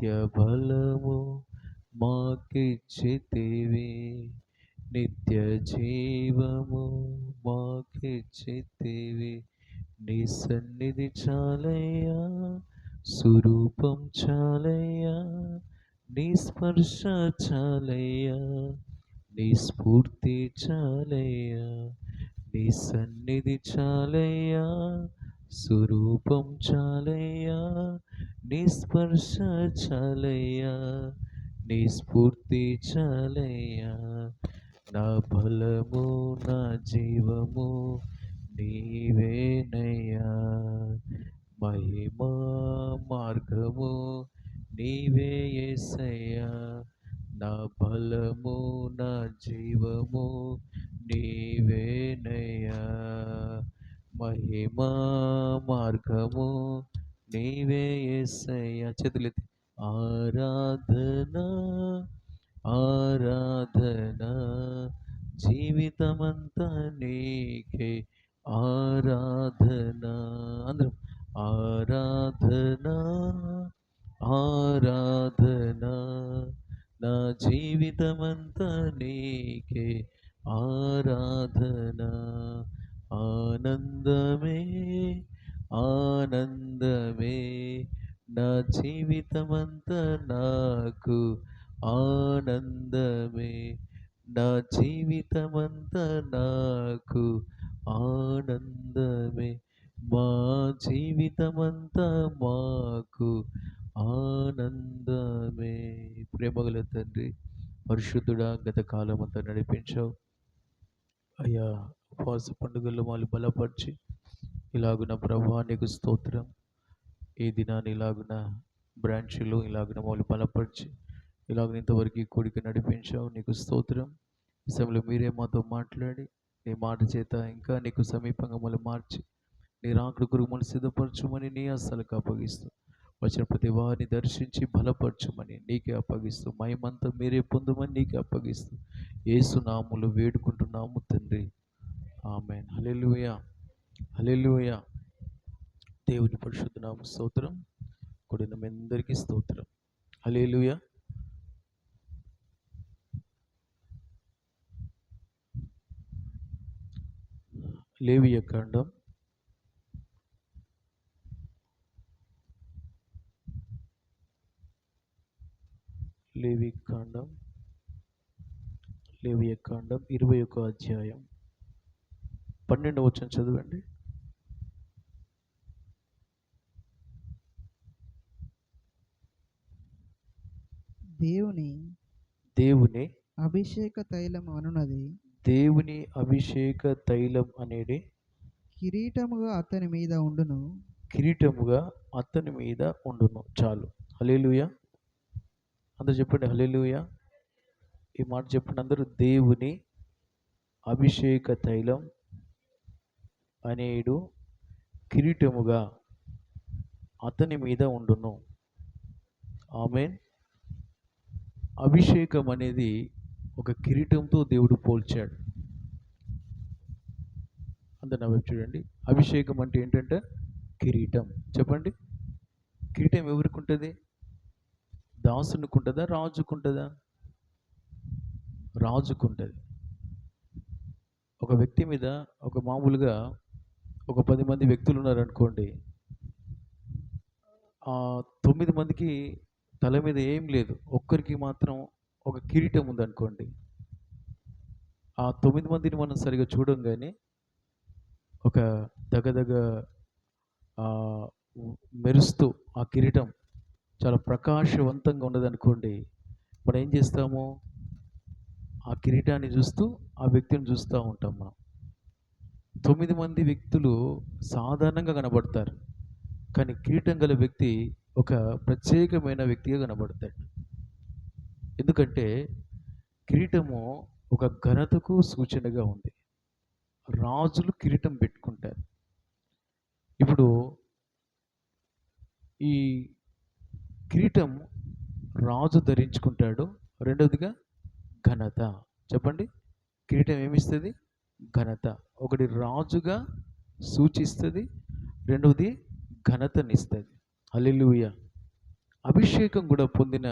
నిత్య బలము మాకిచ్చితివి, నిత్య జీవము మాకిచ్చితివి. నీ సన్నిధి చాలయ్యా, స్వరూపం చాలయ్యా, నీ స్పర్శ చాలయ్యా, నీ స్ఫూర్తి చాలయ్యా. నీ సన్నిధి చాలయ్యా, స్వరూపం చాలయ్యా, నీ స్పర్శ చాలయ్యా, నీ స్ఫూర్తి చాలయ్యా. నా బలము నా జీవము నీవేనయ్యా, మహిమా మార్గము నీవే యేసయ్యా. నా బలము నా జీవము నీవేనయ్యా, మహిమా మార్గము నీవే యేసయ్యా. చేతులెత్తి ఆరాధన ఆరాధన జీవితమంతా నీకే ఆరాధన. అందరం ఆరాధన ఆరాధన నా జీవితమంతా నీకే ఆరాధన. ఆనందమే ఆనందమే నా జీవితమంతా నాకు ఆనందమే, నా జీవితమంతా నాకు ఆనందమే, మా జీవితమంతా మాకు ఆనందమే. ప్రేమగల తండ్రి, పరిశుద్ధుడా, గత కాలం అంతా నడిపించావు అయ్యా. ఉపవాస పండుగల్లో వాళ్ళు బలపరిచి ఇలాగున ప్రభా నీకు స్తోత్రం. ఈ దినాన్ని ఇలాగున బ్రాంచ్లో ఇలాగున వాళ్ళు బలపరిచి ఇలాగ ఇంతవరకు ఈ కూడిక నడిపించావు, నీకు స్తోత్రం. ఈ సమయంలో మీరే మాతో మాట్లాడి నీ మాట చేత ఇంకా నీకు సమీపంగా మళ్ళీ మార్చి నీ రాకడ కొరకు మళ్ళీ సిద్ధపరచుమని నీ అస్సలకు అప్పగిస్తూ, వచ్చిన ప్రతి వారిని దర్శించి బలపరచుమని నీకే అప్పగిస్తూ, మహిమంతా మీరే పొందుమని నీకే అప్పగిస్తూ యేసు నామములో వేడుకుంటున్నాము తండ్రి, ఆమేన్. హల్లెలూయా, హల్లెలూయా. దేవుని పరిశుద్ధ నామ స్తోత్రం. కూడిన మీ అందరికీ స్తోత్రం. హల్లెలూయా. లేవియ కాండం లేవియ కాండం 21వ అధ్యాయం 12వ వచనం చదవండి. దేవుని అభిషేక తైలం అనునది, దేవుని అభిషేక తైలం అనేది కిరీటముగా అతని మీద ఉండును, కిరీటముగా అతని మీద ఉండును. చాలు. హల్లెలూయా. అందరూ చెప్పండి హల్లెలూయా. ఈ మాట చెప్పండి అందరూ. దేవుని అభిషేక తైలం అనేడు కిరీటముగా అతని మీద ఉండును. ఆమేన్. అభిషేకం అనేది ఒక కిరీటంతో దేవుడు పోల్చాడు. అందరు వైపు చూడండి. అభిషేకం అంటే ఏంటంటే కిరీటం. చెప్పండి, కిరీటం ఎవరికి ఉంటుంది? దాసునికి ఉంటుందా, రాజుకుంటుందా? రాజుకుంటుంది. ఒక వ్యక్తి మీద ఒక మామూలుగా ఒక 10 మంది వ్యక్తులు ఉన్నారనుకోండి, ఆ 9 మందికి తల మీద ఏం లేదు, ఒక్కరికి మాత్రం ఒక కిరీటం ఉందనుకోండి. ఆ 9 మందిని మనం సరిగా చూడం, కానీ ఒక దగదగ మెరుస్తూ ఆ కిరీటం చాలా ప్రకాశవంతంగా ఉన్నదనుకోండి, మనం ఏం చేస్తాము? ఆ కిరీటాన్ని చూస్తూ ఆ వ్యక్తిని చూస్తూ ఉంటాం మనం. 9 మంది వ్యక్తులు సాధారణంగా కనబడతారు, కానీ కిరీటం గల వ్యక్తి ఒక ప్రత్యేకమైన వ్యక్తిగా కనబడతాడు. ఎందుకంటే కిరీటము ఒక ఘనతకు సూచనగా ఉంది. రాజులు కిరీటం పెట్టుకుంటారు. ఇప్పుడు ఈ కిరీటం రాజు ధరించుకుంటాడు. రెండవదిగా ఘనత. చెప్పండి, కిరీటం ఏమిస్తుంది? ఘనత. ఒకటి రాజుగా సూచిస్తుంది, రెండవది ఘనతనిస్తుంది. హల్లెలూయా. అభిషేకం కూడా పొందిన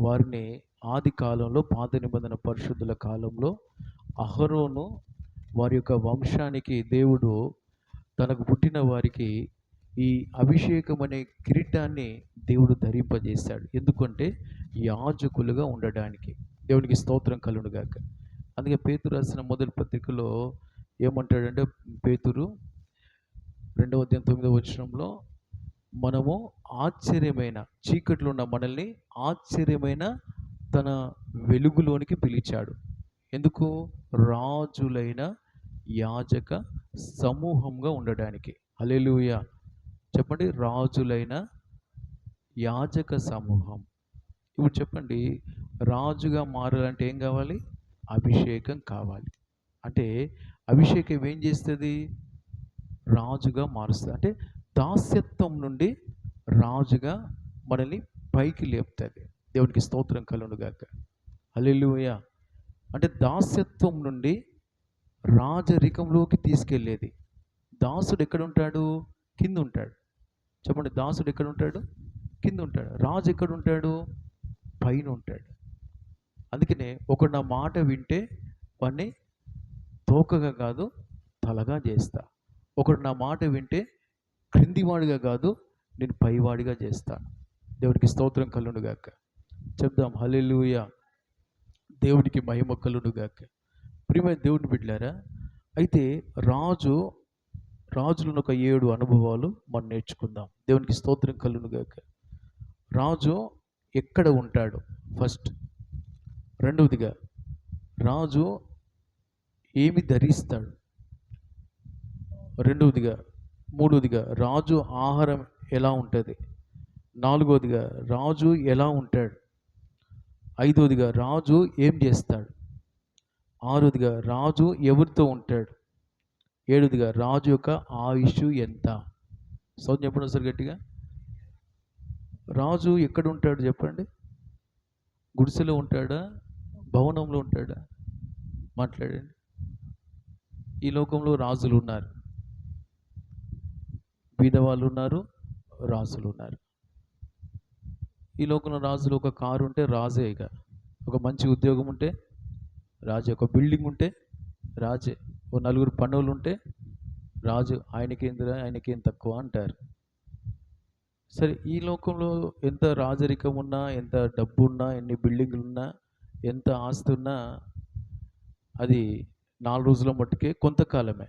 వారిని ఆది కాలంలో, పాత నిబంధన పరిశుద్ధుల కాలంలో అహరోను వారి యొక్క వంశానికి దేవుడు తనకు పుట్టిన వారికి ఈ అభిషేకం అనే కిరీటాన్ని దేవుడు ధరింపజేశాడు. ఎందుకంటే యాజకులుగా ఉండడానికి. దేవునికి స్తోత్రం కలుగును గాక. అందుకే పేతురు రాసిన మొదటి పత్రికలో ఏమంటాడంటే, పేతురు 2వ అధ్యాయం 9వ వచనంలో, మనము ఆశ్చర్యమైన చీకట్లో ఉన్న మనల్ని ఆశ్చర్యమైన తన వెలుగులోనికి పిలిచాడు. ఎందుకు? రాజులైన యాజక సమూహంగా ఉండడానికి. హల్లెలూయా చెప్పండి. రాజులైన యాజక సమూహం. ఇప్పుడు చెప్పండి, రాజుగా మారాలంటే ఏం కావాలి? అభిషేకం కావాలి. అంటే అభిషేకం ఏం చేస్తుంది? రాజుగా మారుస్తుంది. అంటే దాస్యత్వం నుండి రాజుగా మనల్ని పైకి లేపుతుంది. దేవునికి స్తోత్రం కలుగును గాక. హల్లెలూయా. అంటే దాస్యత్వం నుండి రాజరికంలోకి తీసుకెళ్ళేది. దాసుడు ఎక్కడ ఉంటాడు? కింద ఉంటాడు. చెప్పండి, దాసుడు ఎక్కడ ఉంటాడు? కింద ఉంటాడు. రాజు ఎక్కడ ఉంటాడు? పైన ఉంటాడు. అందుకనే ఒకడు నా మాట వింటే వాడిని తోకగా కాదు తలగా చేస్తా. ఒకడు నా మాట వింటే క్రిందివాడిగా కాదు నేను పైవాడిగా చేస్తాను. దేవుడికి స్తోత్రం కలుగును గాక. చెప్దాం హల్లెలూయా. దేవుడికి మహిమ కలుగును గాక. ప్రియమైన దేవుని బిడ్డలారా, అయితే రాజులను ఒక 7 అనుభవాలు మనం నేర్చుకుందాం. దేవునికి స్తోత్రం కలుగును గాక. రాజు ఎక్కడ ఉంటాడు? ఫస్ట్. రెండవదిగా, రాజు ఏమి ధరిస్తాడు? మూడవదిగా, రాజు ఆహారం ఎలా ఉంటుంది? నాలుగవదిగా, రాజు ఎలా ఉంటాడు? ఐదవదిగా, రాజు ఏం చేస్తాడు? ఆరవదిగా, రాజు ఎవరితో ఉంటాడు? ఏడవదిగా, రాజు యొక్క ఆయుష్ ఎంత? సౌండ్ చెప్పండి సార్ గట్టిగా. రాజు ఎక్కడ ఉంటాడు చెప్పండి? గుడిసెలో ఉంటాడా? భవనంలో ఉంటాడా? మాట్లాడండి. ఈ లోకంలో రాజులు ఉన్నారు, బీదవాళ్ళు ఉన్నారు, రాజులు ఉన్నారు. ఈ లోకంలో రాజులు ఒక కారు ఉంటే రాజే, ఇక ఒక మంచి ఉద్యోగం ఉంటే రాజే, ఒక బిల్డింగ్ ఉంటే రాజే, ఓ నలుగురు పనులు ఉంటే రాజు. ఆయనకేం తక్కువ అంటారు. సరే, ఈ లోకంలో ఎంత రాజరికం ఉన్నా, ఎంత డబ్బు ఉన్నా, ఎన్ని బిల్డింగ్లు ఉన్నా, ఎంత ఆస్తి ఉన్నా, అది 4 రోజుల మట్టుకే, కొంతకాలమే.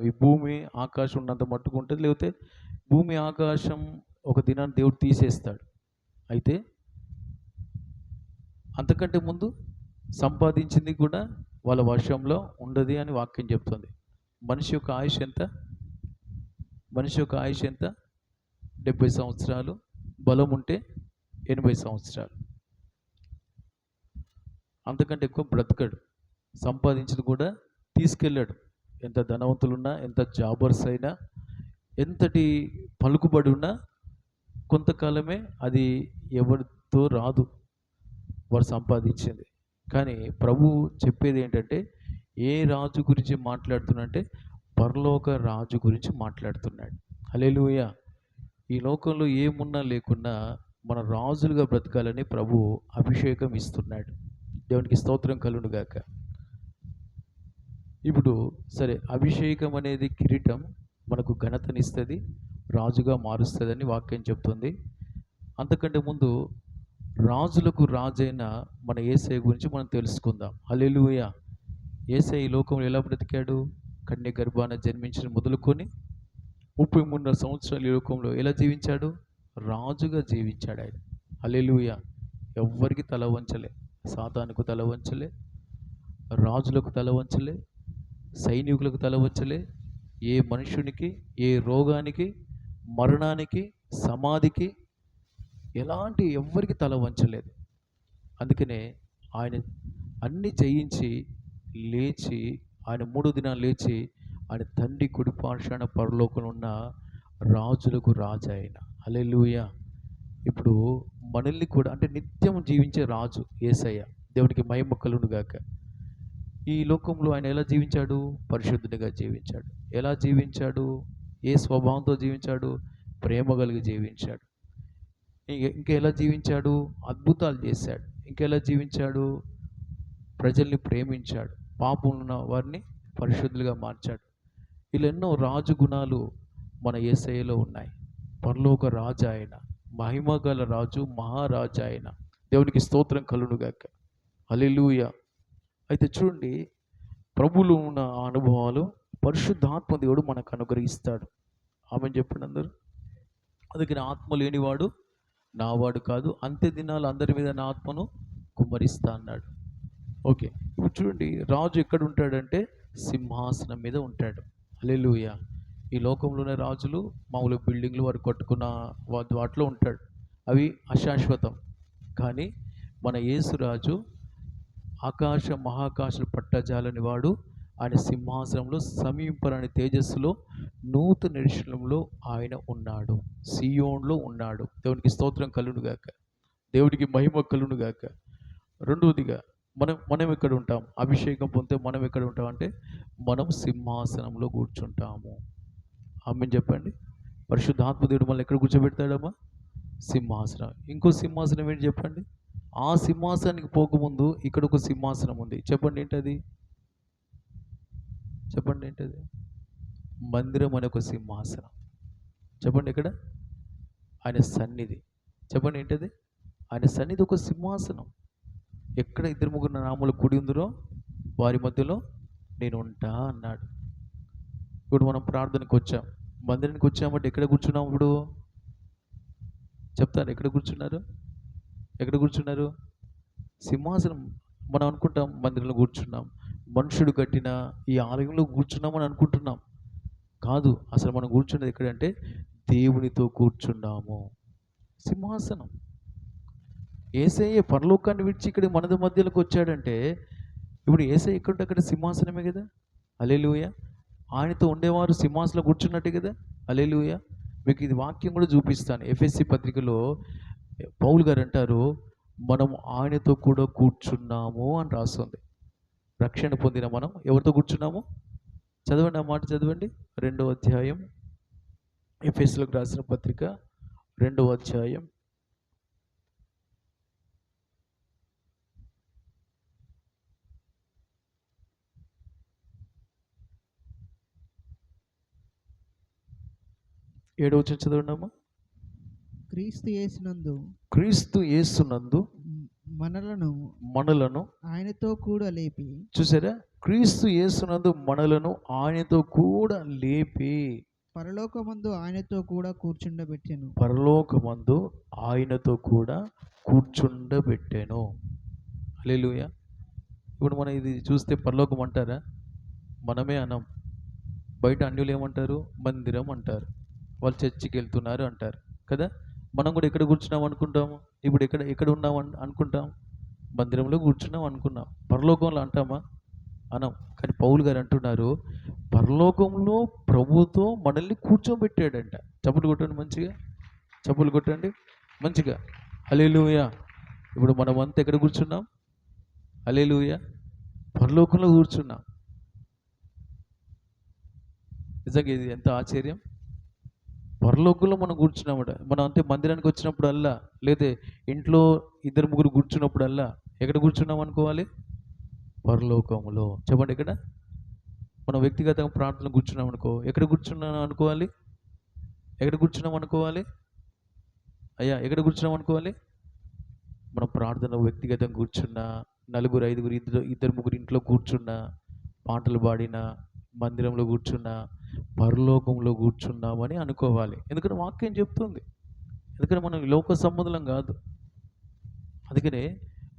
ఈ భూమి ఆకాశం ఉన్నంత మట్టుకు ఉంటుంది. లేకపోతే భూమి ఆకాశం ఒక దినాన్ని దేవుడు తీసేస్తాడు. అయితే అంతకంటే ముందు సంపాదించింది కూడా వాళ్ళ వశంలో ఉండదు అని వాక్యం చెప్తుంది. మనిషి యొక్క ఆయుష్ ఎంత? 70 సంవత్సరాలు, బలం ఉంటే 80 సంవత్సరాలు. అంతకంటే ఎక్కువ బ్రతకడు. సంపాదించింది కూడా తీసుకెళ్ళాడు. ఎంత ధనవంతులున్నా, ఎంత జాబర్స్ అయినా, ఎంతటి పలుకుబడి ఉన్నా కొంతకాలమే. అది ఎవరితో రాదు, వారు సంపాదించింది. కానీ ప్రభు చెప్పేది ఏంటంటే, ఏ రాజు గురించి మాట్లాడుతున్నంటే పరలోక రాజు గురించి మాట్లాడుతున్నాడు. హల్లెలూయా. ఈ లోకంలో ఏమున్నా లేకున్నా మన రాజులుగా బ్రతకాలని ప్రభు అభిషేకం ఇస్తున్నాడు. దేవునికి స్తోత్రం కలుగును గాక. ఇప్పుడు సరే, అభిషేకం అనేది కిరీటం మనకు ఘనతనిస్తుంది, రాజుగా మారుస్తుందని వాక్యం చెప్తుంది. అంతకంటే ముందు రాజులకు రాజైన మన యేసయ్య గురించి మనం తెలుసుకుందాం. హల్లెలూయా. యేసయ్య ఈ లోకంలో ఎలా బ్రతికాడు? కన్య గర్భాన జన్మించిన మొదలుకొని 33 సంవత్సరాలు ఈ లోకంలో ఎలా జీవించాడు? రాజుగా జీవించాడు ఆయన. హల్లెలూయా. ఎవ్వరికి తల వంచలే, సాతానుకు తల వంచలే, రాజులకు తల వంచలే, సైనికులకు తల వంచలే, ఏ మనుషునికి, ఏ రోగానికి, మరణానికి, సమాధికి, ఎవ్వరికి తల వంచలేదు. అందుకనే ఆయన అన్ని జయించి లేచి, ఆయన 3 దినాలు లేచి ఆయన తండ్రి కుడి పార్శ్వాన పరలోకంలో ఉన్న రాజులకు రాజు ఆయన. హల్లెలూయా. ఇప్పుడు మనల్ని కూడా, అంటే నిత్యం జీవించే రాజు యేసయ్య. దేవునికి మహిమ కలుగును గాక. ఈ లోకంలో ఆయన ఎలా జీవించాడు? పరిశుద్ధునిగా జీవించాడు. ఎలా జీవించాడు? ఏ స్వభావంతో జీవించాడు? ప్రేమ కలిగి జీవించాడు. ఇంకా ఎలా జీవించాడు? అద్భుతాలు చేశాడు. ఇంకెలా జీవించాడు? ప్రజల్ని ప్రేమించాడు. పాపం ఉన్న వారిని పరిశుద్ధులుగా మార్చాడు. ఇలా ఎన్నో రాజు గుణాలు మన యేసయ్యలో ఉన్నాయి. పరలోక రాజు ఆయన, మహిమ గల రాజు, మహారాజు ఆయన. దేవునికి స్తోత్రం కలుగునుగాక. హల్లెలూయా. అయితే చూడండి, ప్రభువులో ఉన్న ఆ అనుభవాలు పరిశుద్ధాత్మ దేవుడు మనకు అనుగ్రహిస్తాడు. ఆమెను చెప్పండి అందరూ. అందుకని ఆత్మ లేనివాడు నావాడు కాదు, అంత్య దినాలు అందరి మీద నా ఆత్మను కుమ్మరిస్తా అన్నాడు. ఓకే, ఇప్పుడు చూడండి, రాజు ఎక్కడ ఉంటాడంటే సింహాసనం మీద ఉంటాడు. హల్లెలూయా. ఈ లోకంలోనే రాజులు మామూలు బిల్డింగ్లు వారు కట్టుకున్న వాటిలో ఉంటాడు, అవి అశాశ్వతం. కానీ మన యేసురాజు ఆకాశ మహాకాశలు పట్టజాలని వాడు, ఆయన సింహాసనంలో సమీపరాని తేజస్సులో నూతన నిరీక్షణంలో ఆయన ఉన్నాడు, సియోన్లో ఉన్నాడు. దేవునికి స్తోత్రం కలుగునుగాక, దేవుడికి మహిమ కలుగునుగాక. రెండవదిగా మనం ఎక్కడ ఉంటాం? అభిషేకం పొందితే మనం ఎక్కడ ఉంటాం అంటే మనం సింహాసనంలో కూర్చుంటాము. ఆమేన్ చెప్పండి. పరిశుద్ధాత్మ దేవుడు మనల్ని ఎక్కడ కూర్చోబెడతాడమ్మా? సింహాసనం. ఇంకో సింహాసనం ఏంటి చెప్పండి? ఆ సింహాసనానికి పోకముందు ఇక్కడ ఒక సింహాసనం ఉంది. చెప్పండి ఏంటది? చెప్పండి ఏంటది? మందిరం అనే ఒక సింహాసనం. చెప్పండి ఎక్కడ? ఆయన సన్నిధి. చెప్పండి ఏంటది? ఆయన సన్నిధి ఒక సింహాసనం. ఎక్కడ ఇద్దరు ముగ్గురు నామములు కూడి ఉందరో వారి మధ్యలో నేను ఉంటా అన్నాడు. ఇప్పుడు మనం ప్రార్థనకు వచ్చాం, మందిరానికి వచ్చామంటే ఎక్కడ కూర్చున్నాం? ఇప్పుడు చెప్తాను, ఎక్కడ కూర్చున్నారు? ఎక్కడ కూర్చున్నారు? సింహాసనం. మనం అనుకుంటాం మందిరంలో కూర్చున్నాం, మనుషుడు కట్టిన ఈ ఆలయంలో కూర్చున్నామని అనుకుంటున్నాం. కాదు, అసలు మనం కూర్చున్నది ఎక్కడంటే దేవునితో కూర్చున్నాము. సింహాసనం. యేసయ్య పరలోకాన్ని విడిచి ఇక్కడ మనది మధ్యలోకి వచ్చాడంటే ఇప్పుడు యేసయ్య ఎక్కడుంటే అక్కడ సింహాసనమే కదా. హల్లెలూయా. ఆయనతో ఉండేవారు సింహాసనంలో కూర్చున్నట్టే కదా. హల్లెలూయా. మీకు ఇది వాక్యం కూడా చూపిస్తాను. ఎఫెసీ పత్రికలో పౌలు గారు అంటారు, మనం ఆయనతో కూడా కూర్చున్నాము అని రాస్తుంది. రక్షణ పొందిన మనం ఎవరితో కూర్చున్నాము? చదవండి, ఆ మాట చదవండి. 2వ అధ్యాయం, ఎఫెసీయులకు రాసిన పత్రిక 2వ అధ్యాయం 7వ వచనం చదవండి అమ్మా. క్రీస్తు యేసునందు క్రీస్తు యేసునందు మనలను ఆయనతో కూడా లేపి. చూసారా? క్రీస్తు యేసునందు మనలను ఆయనతో కూడా లేపి పరలోకమందు ఆయనతో కూడా కూర్చుండబెట్టెను. పరలోకమందు ఆయనతో కూడా కూర్చుండబెట్టెను. హల్లెలూయా. ఇప్పుడు మనం ఇది చూస్తే పరలోకం అంటారా? మనమే అనం. బయట అన్యులు ఏమంటారు? మందిరం అంటారు. వాళ్ళు చర్చికి వెళ్తున్నారు అంటారు కదా. మనం కూడా ఎక్కడ కూర్చున్నాం అనుకుంటాము? ఇప్పుడు ఎక్కడ ఉన్నాం అనుకుంటాం? మందిరంలో కూర్చున్నాం అనుకున్నాం. పరలోకంలో అంటామా? అనం. కానీ పౌలు గారు అంటున్నారు, పరలోకంలో ప్రభుతో మనల్ని కూర్చోబెట్టాడంట. చప్పులు కొట్టండి మంచిగా, చప్పులు కొట్టండి మంచిగా. హల్లెలూయా. ఇప్పుడు మనం అంతా ఎక్కడ కూర్చున్నాం? హల్లెలూయా. పరలోకంలో కూర్చున్నాం. నిజంగా ఇది ఎంత ఆశ్చర్యం. పరలోకంలో మనం కూర్చున్నామట. మనం అంతే మందిరానికి వచ్చినప్పుడల్లా, లేదా ఇంట్లో ఇద్దరు ముగ్గురు కూర్చున్నప్పుడల్లా ఎక్కడ కూర్చున్నాం అనుకోవాలి? పరలోకంలో. చెప్పండి ఎక్కడ? మనం వ్యక్తిగతంగా ప్రార్థన కూర్చున్నాం అనుకో, ఎక్కడ కూర్చున్నాం అనుకోవాలి? ఎక్కడ కూర్చున్నాం అనుకోవాలి? అయ్యా ఎక్కడ కూర్చున్నాం అనుకోవాలి? మన ప్రార్థన వ్యక్తిగతంగా కూర్చున్నా, నలుగురు ఐదుగురు ఇద్దరు ముగ్గురు ఇంట్లో కూర్చున్నా, పాటలు పాడినా, మందిరంలో కూర్చున్నా, పరలోకంలో కూర్చున్నామని అనుకోవాలి. ఎందుకంటే వాక్యం చెప్తుంది. ఎందుకంటే మనం లోక సంబంధులం కాదు. అందుకనే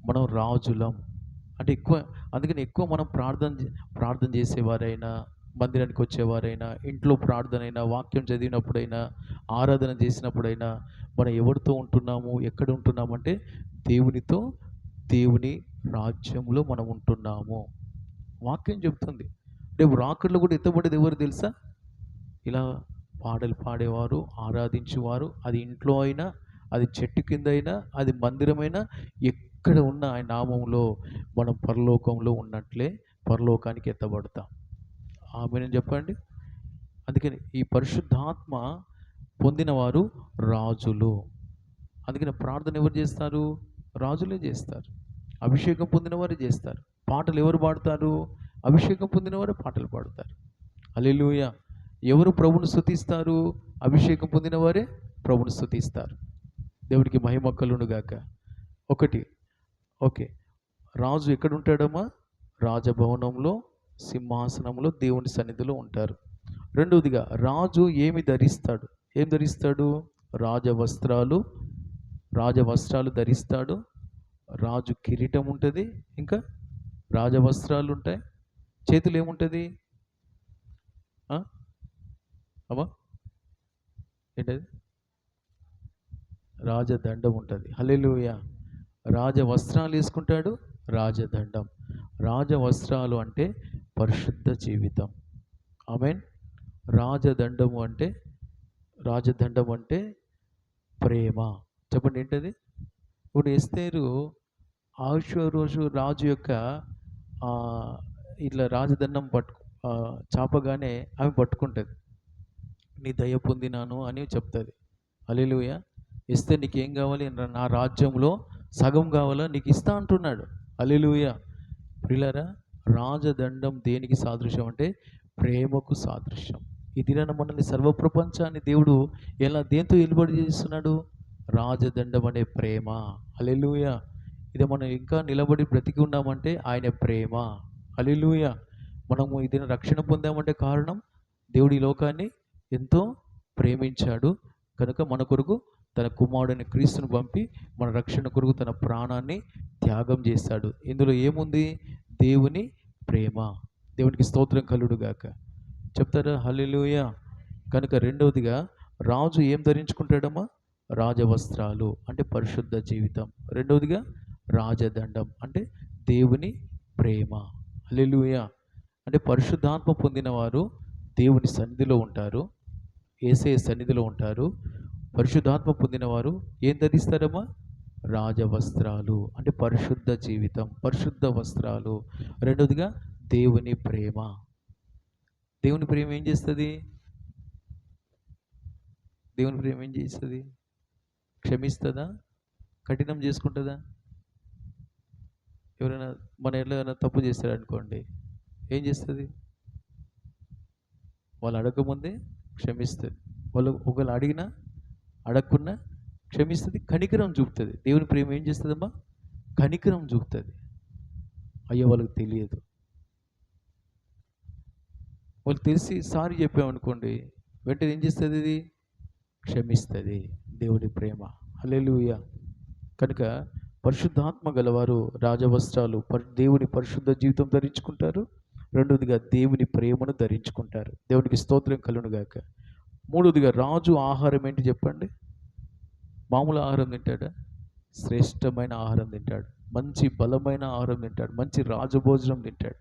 మనం రాజులం అంటే అందుకని ఎక్కువ మనం ప్రార్థన చేసేవారైనా, మందిరానికి వచ్చేవారైనా, ఇంట్లో ప్రార్థన అయినా, వాక్యం చదివినప్పుడైనా, ఆరాధన చేసినప్పుడైనా మనం ఎవరితో ఉంటున్నాము, ఎక్కడ ఉంటున్నాము అంటే దేవునితో, దేవుని రాజ్యంలో మనం ఉంటున్నాము. వాక్యం చెప్తుంది. రేపు రాకడలో కూడా ఎత్తబడేది ఎవరు తెలుసా? ఇలా పాటలు పాడేవారు, ఆరాధించేవారు. అది ఇంట్లో అయినా, అది చెట్టు కింద అయినా, అది మందిరమైనా, ఎక్కడ ఉన్న ఆయన నామంలో మనం పరలోకంలో ఉన్నట్లే పరలోకానికి ఎత్తబడతాం. ఆమేన్ చెప్పండి. అందుకని ఈ పరిశుద్ధాత్మ పొందిన వారు రాజులు. అందుకని ప్రార్థన ఎవరు చేస్తారు? రాజులే చేస్తారు. అభిషేకం పొందిన వారే చేస్తారు. పాటలు ఎవరు పాడతారు? అభిషేకం పొందిన వారే పాటలు పాడతారు. హల్లెలూయా. ఎవరు ప్రభుని స్తుతిస్తారు? అభిషేకం పొందిన వారే ప్రభుని స్తుతిస్తారు. దేవుడికి మహిమ కలుగును గాక. ఒకటి, ఓకే, రాజు ఎక్కడ ఉంటాడమ్మా? రాజభవనంలో సింహాసనంలో దేవుని సన్నిధిలో ఉంటారు. రెండవదిగా రాజు ఏమి ధరిస్తాడు? ఏం ధరిస్తాడు? రాజవస్త్రాలు రాజవస్త్రాలు ధరిస్తాడు. రాజు కిరీటం ఉంటుంది, ఇంకా రాజవస్త్రాలు ఉంటాయి. చేతులు ఏముంటుంది? అమ్మా ఏంటది? రాజదండం ఉంటుంది. హల్లెలూయా. రాజవస్త్రాలు వేసుకుంటాడు, రాజదండం. రాజవస్త్రాలు అంటే పరిశుద్ధ జీవితం. ఆమేన్. రాజదండము అంటే రాజదండం అంటే ప్రేమ. చెప్పండి ఏంటది? ఇప్పుడు ఎస్తేరు ఆహష్వేరోషు రాజు యొక్క ఆ, ఇట్లా రాజదండం చాపగానే ఆమె పట్టుకుంటుంది. నీ దయ పొందినాను అని చెప్తుంది. హల్లెలూయా. ఇస్తే నీకేం కావాలి? నా రాజ్యంలో సగం కావాలా? నీకు ఇస్తా అంటున్నాడు. హల్లెలూయా. ప్రియులారా, రాజదండం దేనికి సాదృశ్యం అంటే ప్రేమకు సాదృశ్యం. ఈ దినాన మనల్ని సర్వప్రపంచాన్ని దేవుడు దేంతో ఏలుబడి చేస్తున్నాడు? రాజదండం అనే ప్రేమ. హల్లెలూయా. ఇది మనం ఇంకా నిలబడి బ్రతికి ఉన్నామంటే ఆయన ప్రేమ. హల్లెలూయా. మనము ఈ దిన రక్షణ పొందామంటే కారణం దేవుడి లోకాన్ని ఎంతో ప్రేమించాడు కనుక మన కొరకు తన కుమారుడైన క్రీస్తును పంపి మన రక్షణ కొరకు తన ప్రాణాన్ని త్యాగం చేశాడు. ఇందులో ఏముంది? దేవుని ప్రేమ. దేవునికి స్తోత్రం కలుగును గాక. చెప్తారా? హల్లెలూయా. కనుక రెండవదిగా రాజు ఏం ధరించుకుంటాడమ్మా? రాజవస్త్రాలు అంటే పరిశుద్ధ జీవితం. రెండవదిగా రాజదండం అంటే దేవుని ప్రేమ. హల్లెలూయా. అంటే పరిశుద్ధాత్మ పొందిన వారు దేవుని సన్నిధిలో ఉంటారు, యేసయ్య సన్నిధిలో ఉంటారు. పరిశుద్ధాత్మ పొందిన వారు ఏం ధరిస్తారమ్మా? రాజవస్త్రాలు అంటే పరిశుద్ధ జీవితం, పరిశుద్ధ వస్త్రాలు. రెండవదిగా దేవుని ప్రేమ. దేవుని ప్రేమ ఏం చేస్తుంది? దేవుని ప్రేమ ఏం చేస్తుంది? క్షమిస్తుందా? కఠినం చేసుకుంటుందా? ఎవరైనా మన ఏమైనా తప్పు చేస్తాడు అనుకోండి, ఏం చేస్తుంది? వాళ్ళు అడగకముందే క్షమిస్తుంది. వాళ్ళు ఒకవేళ అడిగినా అడగకున్నా క్షమిస్తుంది, కనికరం చూపుతుంది. దేవుని ప్రేమ ఏం చేస్తుందమ్మా? కనికరం చూపుతుంది. అయ్యో వాళ్ళకి తెలియదు. వాళ్ళు తెలిసి సారీ చెప్పామనుకోండి, వెంటనే ఏం చేస్తుంది? ఇది క్షమిస్తుంది. దేవుని ప్రేమ. హల్లెలూయా. కనుక పరిశుద్ధాత్మ గలవారు రాజవస్త్రాలు దేవుని పరిశుద్ధ జీవితం ధరించుకుంటారు. రెండవదిగా దేవుని ప్రేమను ధరించుకుంటారు. దేవునికి స్తోత్రం కలుగును గాక. మూడవదిగా రాజు ఆహారం ఏంటి చెప్పండి? మామూలు ఆహారం తింటాడా? శ్రేష్టమైన ఆహారం తింటాడు, మంచి బలమైన ఆహారం తింటాడు, మంచి రాజభోజనం తింటాడు.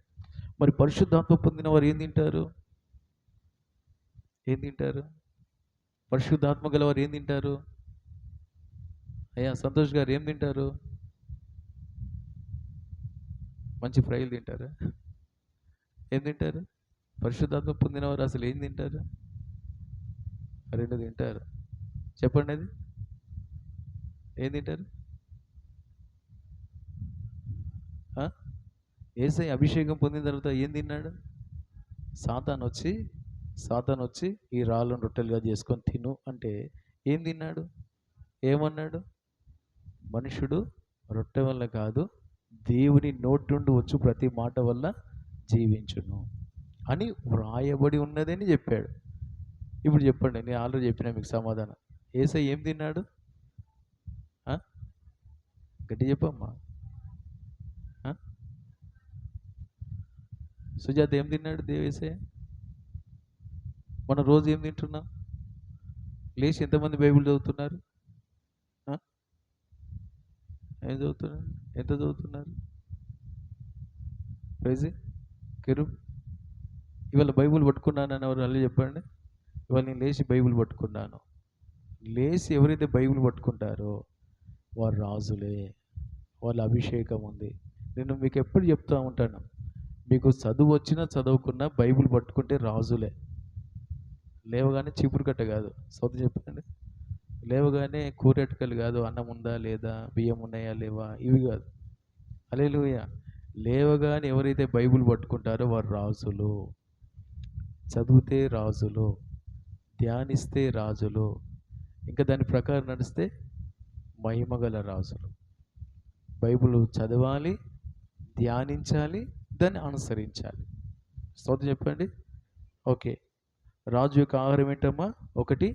మరి పరిశుద్ధాత్మ పొందిన వారు ఏం తింటారు? ఏం తింటారు? పరిశుద్ధాత్మ గలవారు ఏం తింటారు? అయ్యా సంతోష్ గారు ఏం తింటారు? మంచి ఫ్రైలు తింటారా? ఏం తింటారు? పరిశుద్ధాత్మ పొందిన వారు అసలు ఏం తింటారు? రెండు తింటారు. చెప్పండి, అది ఏం తింటారు? యేసయ్య అభిషేకం పొందిన తర్వాత ఏం తిన్నాడు? సాతాను వచ్చి ఈ రాళ్ళను రొట్టెలుగా చేసుకొని తిను అంటే ఏం తిన్నాడు? ఏమన్నాడు? మనుషుడు రొట్టె వల్ల కాదు, దేవుని నోటి నుండి వచ్చు ప్రతి మాట వల్ల జీవించును అని వ్రాయబడి ఉన్నదని చెప్పాడు. ఇప్పుడు చెప్పండి, నేను ఆల్రెడీ చెప్పినా మీకు సమాధానం. యేసయ్య ఏం తిన్నాడు? గట్టి చెప్పమ్మా. సుజాత ఏం తిన్నాడు? యేసయ్య. మనం రోజు ఏం తింటున్నాం? లేచి ఎంతమంది బైబిల్ చదువుతున్నారు? ఏం చదువుతున్నారు? ఎంత చదువుతున్నారు? ప్రైజ్ కెరు ఇవాళ బైబిల్ పట్టుకున్నానని ఎవరు అల్లి చెప్పండి. ఇవాళ నేను లేచి బైబిల్ పట్టుకున్నాను. లేచి ఎవరైతే బైబిల్ పట్టుకుంటారో వారు రాజులే, వాళ్ళ అభిషేకం ఉంది. నేను మీకు ఎప్పుడు చెప్తూ ఉంటాను, మీకు చదువు వచ్చినా చదువుకున్నా బైబిల్ పట్టుకుంటే రాజులే. లేవగానే చీపురు కట్ట కాదు. సౌత్ చెప్పండి. లేవగానే కూరటకలు కాదు, అన్నం ఉందా లేదా, బియ్యం ఉన్నాయా లేవా, ఇవి కాదు. హల్లెలూయా. లేవగానే ఎవరైతే బైబిల్ పట్టుకుంటారో వారు రాజులు. చదివితే రాజులు, ధ్యానిస్తే రాజులు, ఇంకా దాని ప్రకారం నడిస్తే మహిమగల రాజులు. బైబిల్ చదవాలి, ధ్యానించాలి, దాన్ని అనుసరించాలి. స్తోత్రం చెప్పండి. ఓకే. రాజు యొక్క ఆహారం ఏంటమ్మా? ఒకటి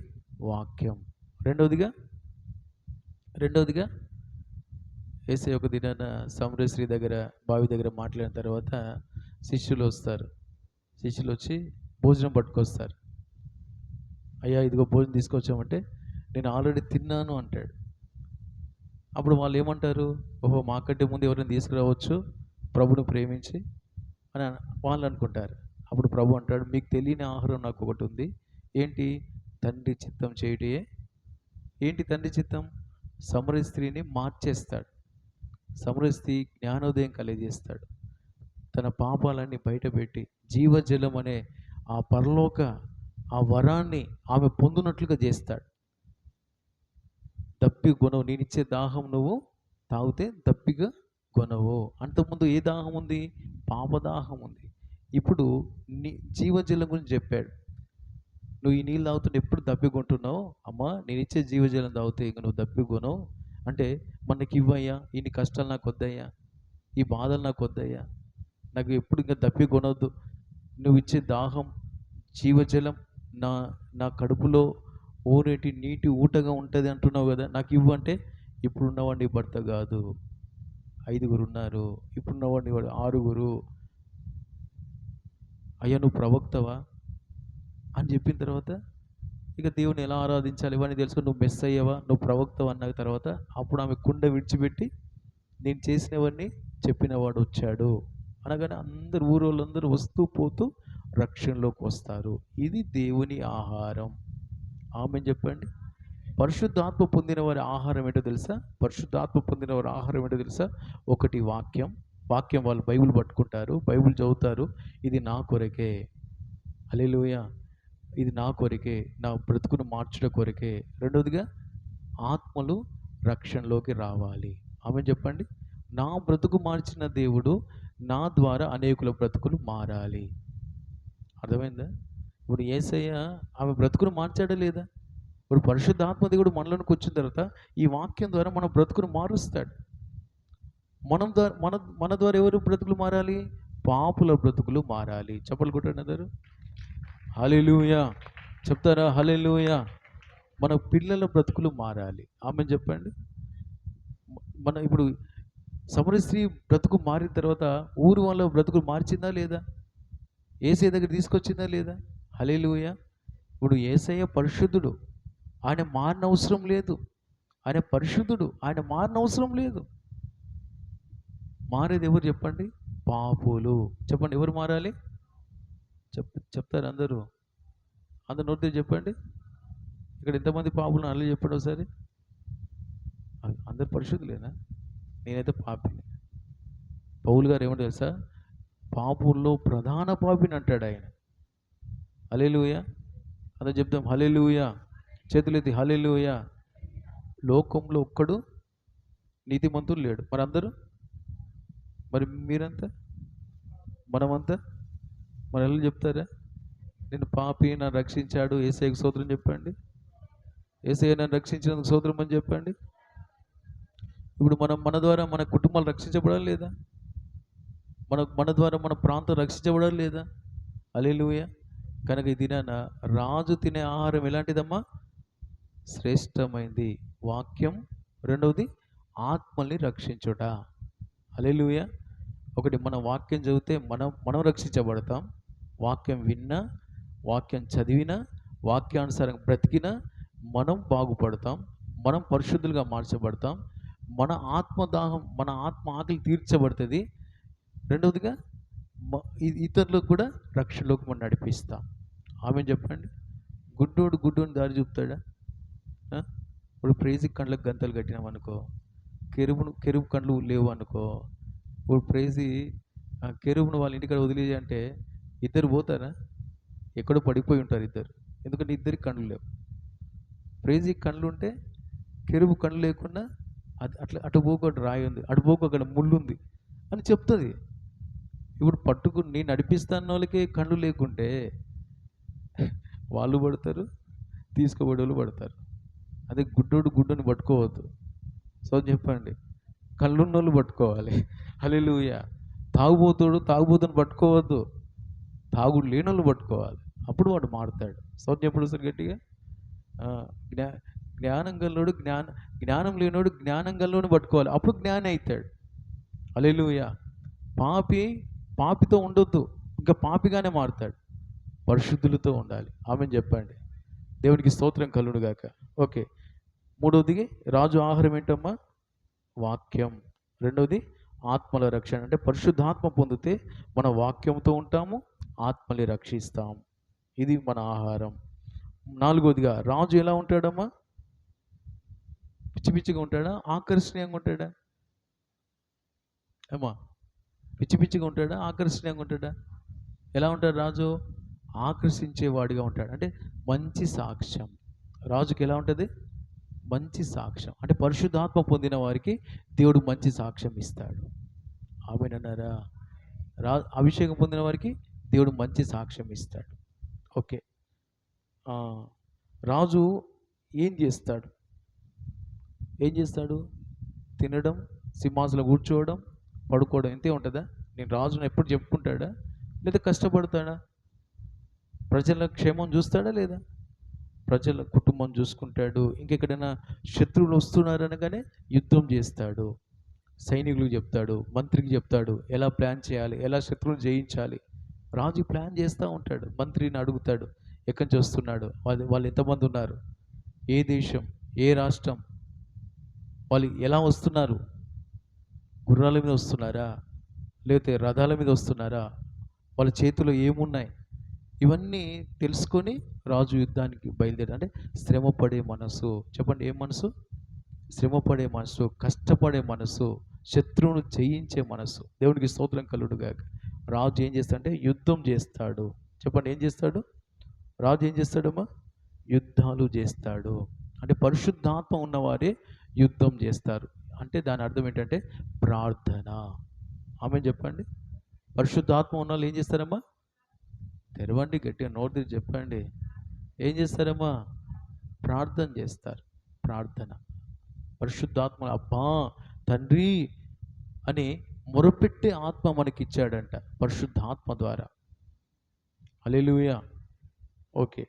వాక్యం. రెండవదిగా రెండవదిగా యేసయ్య ఒక దినాన సమరస్త్రీ దగ్గర, బావి దగ్గర మాట్లాడిన తర్వాత శిష్యులు వస్తారు. శిష్యులు వచ్చి భోజనం పట్టుకొస్తారు. అయ్యా ఇదిగో భోజనం తీసుకొచ్చామంటే, నేను ఆల్రెడీ తిన్నాను అంటాడు. అప్పుడు వాళ్ళు ఏమంటారు? ఓహో, మాకంటే ముందు ఎవరైనా తీసుకురావచ్చు ప్రభుని ప్రేమించి అని వాళ్ళు అనుకుంటారు. అప్పుడు ప్రభు అంటాడు, మీకు తెలియని ఆహారం నాకు ఒకటి ఉంది. ఏంటి? తండ్రి చిత్తం చేయటే. ఏంటి తండ్రి చిత్తం? సమరయ స్త్రీని మార్చేస్తాడు. సమరయ స్త్రీ జ్ఞానోదయం కలిగజేస్తాడు. తన పాపాలన్నీ బయటపెట్టి జీవజలం అనే ఆ పరలోక ఆ వరాన్ని ఆమె పొందునట్లుగా చేస్తాడు. దప్పి కొనవు, నేనిచ్చే దాహం నువ్వు తాగితే దప్పిగా కొనవు. అంతకుముందు ఏ దాహం ఉంది? పాపదాహం ఉంది. ఇప్పుడు నీ జీవజలం గురించి చెప్పాడు. నువ్వు ఈ నీళ్ళు తాగుతుంటే ఎప్పుడు దప్పికొంటున్నావు, అమ్మా నేను ఇచ్చే జీవజలం తాగితే ఇంక నువ్వు దప్పికొనవు అంటే, మనకి ఇవ్వయ్యా, ఇన్ని కష్టాలు నాకు వద్దయ్యా, ఈ బాధలు నాకు వద్దయ్యా, నాకు ఎప్పుడు ఇంకా దప్పి కొనవద్దు, నువ్వు ఇచ్చే దాహం జీవజలం నా నా కడుపులో ఊరేటి నీటి ఊటగా ఉంటుంది అంటున్నావు కదా, నాకు ఇవ్వు అంటే, ఇప్పుడున్నవాడిని భర్త కాదు, 5 ఉన్నారు, ఇప్పుడున్నవాడిని 6. అయ్యా నువ్వు ప్రవక్తవా అని చెప్పిన తర్వాత ఇక దేవుని ఎలా ఆరాధించాలి ఇవన్నీ తెలుసుకొని, నువ్వు మెస్ అయ్యావా, నువ్వు ప్రవక్తవా అన్న తర్వాత అప్పుడు ఆమె కుండ విడిచిపెట్టి నేను చేసినవన్నీ చెప్పినవాడు వచ్చాడు అనగానే అందరు ఊరోళ్ళందరూ వస్తూ పోతూ రక్షణలోకి వస్తారు. ఇది దేవుని ఆహారం. ఆమె చెప్పండి. పరిశుద్ధాత్మ పొందిన వారి ఆహారం ఏంటో తెలుసా? పరిశుద్ధాత్మ పొందిన వారి ఆహారం ఏంటో తెలుసా? ఒకటి వాక్యం. వాక్యం వాళ్ళు బైబిల్ పట్టుకుంటారు, బైబిల్ చదువుతారు. ఇది నా కొరకే, హల్లెలూయా, ఇది నా కొరకే, నా బ్రతుకును మార్చడం కొరకే. రెండవదిగా ఆత్మలు రక్షణలోకి రావాలి. ఆమె చెప్పండి. నా బ్రతుకు మార్చిన దేవుడు నా ద్వారా అనేకుల బ్రతుకులు మారాలి. అర్థమైందా? ఇప్పుడు యేసయ్య ఆమె బ్రతుకును మార్చాడా లేదా? ఇప్పుడు పరిశుద్ధాత్మ దేవుడు మనలోనికి వచ్చిన తర్వాత ఈ వాక్యం ద్వారా మన బ్రతుకును మారుస్తాడు. మన ద్వారా ఎవరు బ్రతుకులు మారాలి? పాపుల బ్రతుకులు మారాలి. చెప్పలు కొట్టండి అందరూ. హల్లెలూయా చెప్తారా? హల్లెలూయా. మన పిల్లల బ్రతుకులు మారాలి. ఆమె చెప్పండి. మన ఇప్పుడు సమరయ స్త్రీ బ్రతుకు మారిన తర్వాత ఊరు వాళ్ళ బ్రతుకు మార్చిందా లేదా? యేసయ్య దగ్గర తీసుకొచ్చిందా లేదా? హల్లెలూయా. ఇప్పుడు యేసయ్య పరిశుద్ధుడు, ఆయన మారనవసరం లేదు. ఆయన పరిశుద్ధుడు, ఆయన మారనవసరం లేదు. మారేది ఎవరు చెప్పండి? పాపులు. చెప్పండి, ఎవరు మారాలి? చెప్తారు అందరూ. అందరు నోటితో చెప్పండి. ఇక్కడ ఎంతమంది పాపులు అల్లు చెప్పండి ఒకసారి. అందరు పరిశుద్ధులేనా? నేనైతే పాపిని. పౌలు గారు ఏమంటారు తెలుసా? పాపుల్లో ప్రధాన పాపిని అంటాడు ఆయన. హల్లెలూయా. అందరూ చెప్తాం హల్లెలూయా. చేతులెత్తి హల్లెలూయా. లోకంలో ఒక్కడు నీతిమంతుడు లేడు. మరి అందరూ, మరి మీరంతా, మనమంతా మరి ఎలా చెప్తారా? నేను పాపి, నన్ను రక్షించాడు యేసయ్యకు స్తోత్రం చెప్పండి. యేసయ్య నన్ను రక్షించినందుకు స్తోత్రం అని చెప్పండి. ఇప్పుడు మన ద్వారా మన కుటుంబాలు రక్షించబడాలి లేదా? మన ద్వారా మన ప్రాంతం రక్షించబడాలి లేదా? హల్లెలూయా. కనుక ఈ దినాన రాజు తినే ఆహారం ఎలాంటిదమ్మా? శ్రేష్టమైంది వాక్యం. రెండవది ఆత్మల్ని రక్షించుట. హల్లెలూయా. ఒకటి, మన వాక్యం చదివితే మనం రక్షించబడతాం. వాక్యం విన్నా, వాక్యం చదివినా, వాక్యానుసారం బ్రతికినా మనం బాగుపడతాం, మనం పరిశుద్ధులుగా మార్చబడతాం, మన ఆత్మదాహం, మన ఆత్మ ఆకలి తీర్చబడుతుంది. రెండవదిగా ఇతరులకు కూడా రక్షణలోకి మనం నడిపిస్తాం. ఆమె చెప్పండి. గుడ్డోని దారి చూపుతాడా? ఇప్పుడు ప్రైజ్కి కండ్లకు గంతలు కట్టినాం అనుకో, కెరుబు కండ్లు లేవు అనుకో, ఇప్పుడు ప్రైజీ కెరుబును వాళ్ళ ఇంటికాడ వదిలేది అంటే ఇద్దరు పోతారా? ఎక్కడో పడిపోయి ఉంటారు ఇద్దరు. ఎందుకంటే ఇద్దరికి కండ్లు లేవు. ప్రేజీ కళ్ళు ఉంటే కెరుబు కళ్ళు లేకుండా అది అట్లా అటు పోకు అటు రాయి ఉంది, అటు పోకు అక్కడ ముళ్ళు ఉంది అని చెప్తుంది. ఇప్పుడు పట్టుకుని నేను నడిపిస్తాన్న వాళ్ళకి కళ్ళు లేకుంటే వాళ్ళు పడతారు, తీసుకోబడే వాళ్ళు పడతారు. అదే గుడ్డోడు గుడ్డుని పట్టుకోవద్దు. సో చెప్పండి, కళ్ళున్నోళ్ళు పట్టుకోవాలి. హల్లెలూయా. తాగుబోతుని పట్టుకోవద్దు, తాగుడు లేనోళ్ళు పట్టుకోవాలి. అప్పుడు వాడు మారుతాడు. సో చెప్పుడు సార్ గట్టిగా. ఆ, జ్ఞా జ్ఞానం గల్లోడు జ్ఞానం లేనోడు జ్ఞానం గల్లోని పట్టుకోవాలి, అప్పుడు జ్ఞాని అవుతాడు. హల్లెలూయా. పాపితో ఉండొద్దు, ఇంకా పాపిగానే మారుతాడు. పరిశుద్ధులతో ఉండాలి. ఆమెను చెప్పండి. దేవునికి స్తోత్రం కలుగును గాక. ఓకే, మూడవది రాజు ఆహారం ఏంటమ్మా? వాక్యం. రెండవది ఆత్మల రక్షణ. అంటే పరిశుద్ధాత్మ పొందితే మన వాక్యంతో ఉంటాము, ఆత్మని రక్షిస్తాము. ఇది మన ఆహారం. నాలుగవదిగా రాజు ఎలా ఉంటాడమ్మా? పిచ్చి పిచ్చిగా ఉంటాడా, ఆకర్షణీయంగా ఉంటాడా? ఏమా, పిచ్చి పిచ్చిగా ఉంటాడా, ఆకర్షణీయంగా ఉంటాడా? ఎలా ఉంటాడు రాజు? ఆకర్షించేవాడిగా ఉంటాడు. అంటే మంచి సాక్ష్యం. రాజుకి ఎలా ఉంటుంది? మంచి సాక్ష్యం. అంటే పరిశుద్ధాత్మ పొందిన వారికి దేవుడు మంచి సాక్ష్యం ఇస్తాడు. ఆమేనన్నారా? అభిషేకం పొందిన వారికి దేవుడు మంచి సాక్ష్యం ఇస్తాడు. ఓకే, రాజు ఏం చేస్తాడు? తినడం, సింహాసనంలో కూర్చోవడం, పడుకోవడం, ఇంతే ఉంటుందా? నేను రాజును ఎప్పుడు చెప్పుకుంటాడా, లేదా కష్టపడతాడా? ప్రజల క్షేమం చూస్తాడా లేదా? ప్రజల కుటుంబం చూసుకుంటాడు. ఇంకెక్కడైనా శత్రువులు వస్తున్నారనగానే యుద్ధం చేస్తాడు. సైనికులకు చెప్తాడు, మంత్రికి చెప్తాడు, ఎలా ప్లాన్ చేయాలి, ఎలా శత్రువులు జయించాలి. రాజు ప్లాన్ చేస్తూ ఉంటాడు. మంత్రిని అడుగుతాడు, ఎక్కడి నుంచి వస్తున్నాడు, వాళ్ళు ఎంతమంది ఉన్నారు, ఏ దేశం, ఏ రాష్ట్రం, వాళ్ళు ఎలా వస్తున్నారు, గుర్రాల మీద వస్తున్నారా, లేకపోతే రథాల మీద వస్తున్నారా, వాళ్ళ చేతిలో ఏమున్నాయి, ఇవన్నీ తెలుసుకొని రాజు యుద్ధానికి బయలుదేరి. అంటే శ్రమపడే మనసు. చెప్పండి, ఏ మనసు? శ్రమపడే మనసు, కష్టపడే మనసు, శత్రువును జయించే మనసు. దేవునికి స్తోత్రం కలుగునుగాక. రాజు ఏం చేస్తాడంటే యుద్ధం చేస్తాడు. చెప్పండి, ఏం చేస్తాడు రాజు? ఏం చేస్తాడమ్మా? యుద్ధాలు చేస్తాడు. అంటే పరిశుద్ధాత్మ ఉన్నవారే యుద్ధం చేస్తారు. అంటే దాని అర్థం ఏంటంటే ప్రార్థన. ఆమె చెప్పండి. పరిశుద్ధాత్మ ఉన్న వాళ్ళు ఏం చేస్తారమ్మా? తెరవండి, గట్టిగా నోరు తెరిచి చెప్పండి. ఏం చేస్తారమ్మా? ప్రార్థన చేస్తారు. ప్రార్థన. పరిశుద్ధాత్మ అబ్బా తండ్రి అని మొరపెట్టే ఆత్మ మనకిచ్చాడంట పరిశుద్ధాత్మ ద్వారా. హల్లెలూయా. ఓకే,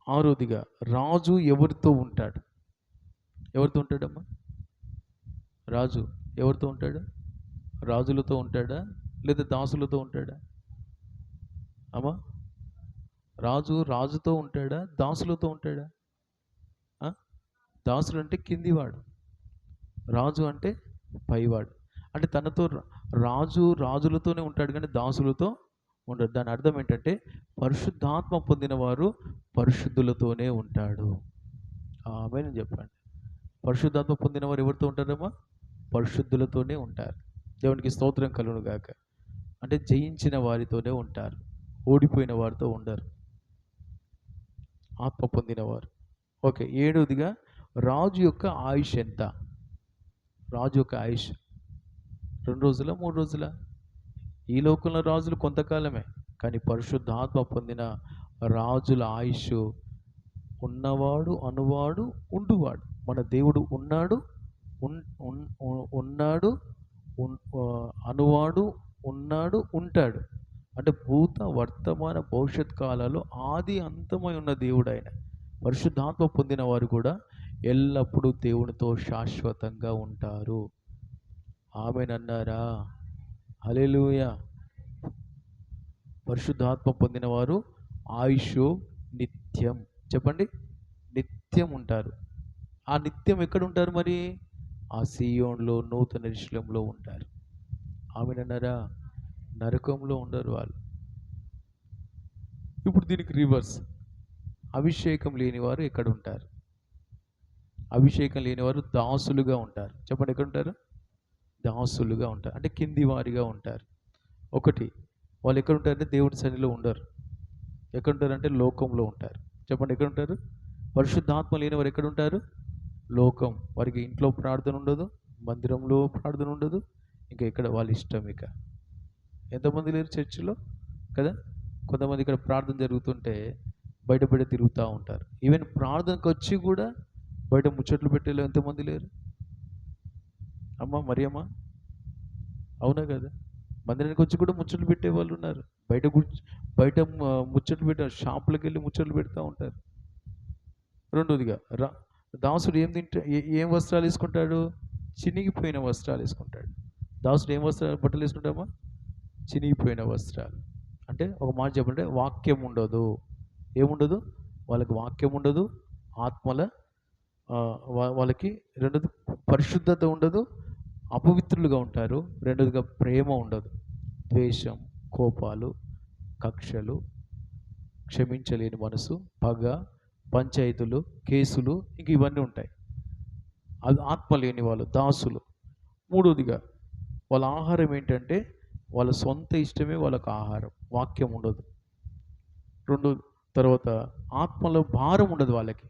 ఆరోదిగా రాజు ఎవరితో ఉంటాడు? ఎవరితో ఉంటాడమ్మా? రాజు ఎవరితో ఉంటాడు? రాజులతో ఉంటాడా, లేదా దాసులతో ఉంటాడా అమ్మా? రాజు రాజుతో ఉంటాడా, దాసులతో ఉంటాడా? దాసులు అంటే కిందివాడు, రాజు అంటే పైవాడు. అంటే తనతో రాజు రాజులతోనే ఉంటాడు కానీ దాసులతో ఉండడు. దాని అర్థం ఏంటంటే పరిశుద్ధాత్మ పొందిన వారు పరిశుద్ధులతోనే ఉంటాడు. ఆమేన్ చెప్పండి. పరిశుద్ధాత్మ పొందిన వారు ఎవరితో ఉంటారమ్మా? పరిశుద్ధులతోనే ఉంటారు. దేవునికి స్తోత్రం కలుగును గాక. అంటే జయించిన వారితోనే ఉంటారు, ఓడిపోయిన వారితో ఉండరు, ఆత్మ పొందినవారు. ఓకే, ఏడవదిగా రాజు యొక్క ఆయుష్ ఎంత? రాజు యొక్క ఆయుష్ 2 రోజుల 3 రోజుల? ఈ లోకంలో రాజులు కొంతకాలమే, కానీ పరిశుద్ధాత్మ పొందిన రాజుల ఆయుష్ ఉన్నవాడు అనువాడు ఉండువాడు. మన దేవుడు ఉన్నాడు, ఉన్నాడు, అనువాడు, ఉన్నాడు, ఉంటాడు. అంటే భూత వర్తమాన భవిష్యత్ కాలాలు ఆది అంతమై ఉన్న దేవుడు ఆయన. పరిశుద్ధాత్మ పొందిన వారు కూడా ఎల్లప్పుడూ దేవునితో శాశ్వతంగా ఉంటారు. ఆమేనన్నారా? హల్లెలూయా. పరిశుద్ధాత్మ పొందిన వారు ఆయుష్ నిత్యం. చెప్పండి, నిత్యం ఉంటారు. ఆ నిత్యం ఎక్కడ ఉంటారు మరి? ఆ సీయోన్లో, నూతన యెరూషలేములో ఉంటారు. ఆమేనన్నారా? నరకంలో ఉండరు వాళ్ళు. ఇప్పుడు దీనికి రివర్స్. అభిషేకం లేని వారు ఎక్కడ ఉంటారు? అభిషేకం లేని వారు దాసులుగా ఉంటారు. చెప్పండి, ఎక్కడ ఉంటారు? దాసులుగా ఉంటారు. అంటే కింది వారిగా ఉంటారు. ఒకటి, వాళ్ళు ఎక్కడ ఉంటారంటే దేవుడి సన్నిధిలో ఉండరు. ఎక్కడ ఉంటారంటే లోకంలో ఉంటారు. చెప్పండి, ఎక్కడ ఉంటారు? పరిశుద్ధాత్మ లేని వారు ఎక్కడ ఉంటారు? లోకం. వారికి ఇంట్లో ప్రార్థన ఉండదు, మందిరంలో ప్రార్థన ఉండదు, ఇంకా ఇక్కడ వాళ్ళ ఇష్టం. ఇక ఎంతమంది లేరు చర్చిలో కదా. కొంతమంది ఇక్కడ ప్రార్థన జరుగుతుంటే బయట బయట తిరుగుతూ ఉంటారు. ఈవెన్ ప్రార్థనకు వచ్చి కూడా బయట ముచ్చట్లు పెట్టేలో ఎంతమంది లేరు? అమ్మ మరియమ్మ, అవునా కదా? మందిరానికి వచ్చి కూడా ముచ్చట్లు పెట్టే వాళ్ళు ఉన్నారు. బయట బయట ముచ్చట్లు పెట్టారు, షాపులకు వెళ్ళి ముచ్చట్లు పెడతా ఉంటారు. రెండోదిగా దాసుడు ఏం ఏం వస్త్రాలు వేసుకుంటాడు? చినిగిపోయిన వస్త్రాలు వేసుకుంటాడు. దాసుడు ఏం బట్టలు వేసుకుంటామా? చినిగిపోయిన వస్త్రాలు. అంటే ఒక మాట చెప్పంటే వాక్యం ఉండదు. ఏముండదు? వాళ్ళకి వాక్యం ఉండదు, ఆత్మల వాళ్ళకి. రెండోది పరిశుద్ధత ఉండదు, అపవిత్రులుగా ఉంటారు. రెండోదిగా ప్రేమ ఉండదు, ద్వేషం, కోపాలు, కక్షలు, క్షమించలేని మనసు, పగ, పంచాయతీలు, కేసులు, ఇంక ఇవన్నీ ఉంటాయి. అది ఆత్మ లేని వాళ్ళు దాసులు. మూడోదిగా వాళ్ళ ఆహారం ఏంటంటే వాళ్ళ సొంత ఇష్టమే వాళ్ళకు ఆహారం, వాక్యం ఉండదు. రెండు తర్వాత ఆత్మలో భారం ఉండదు వాళ్ళకి,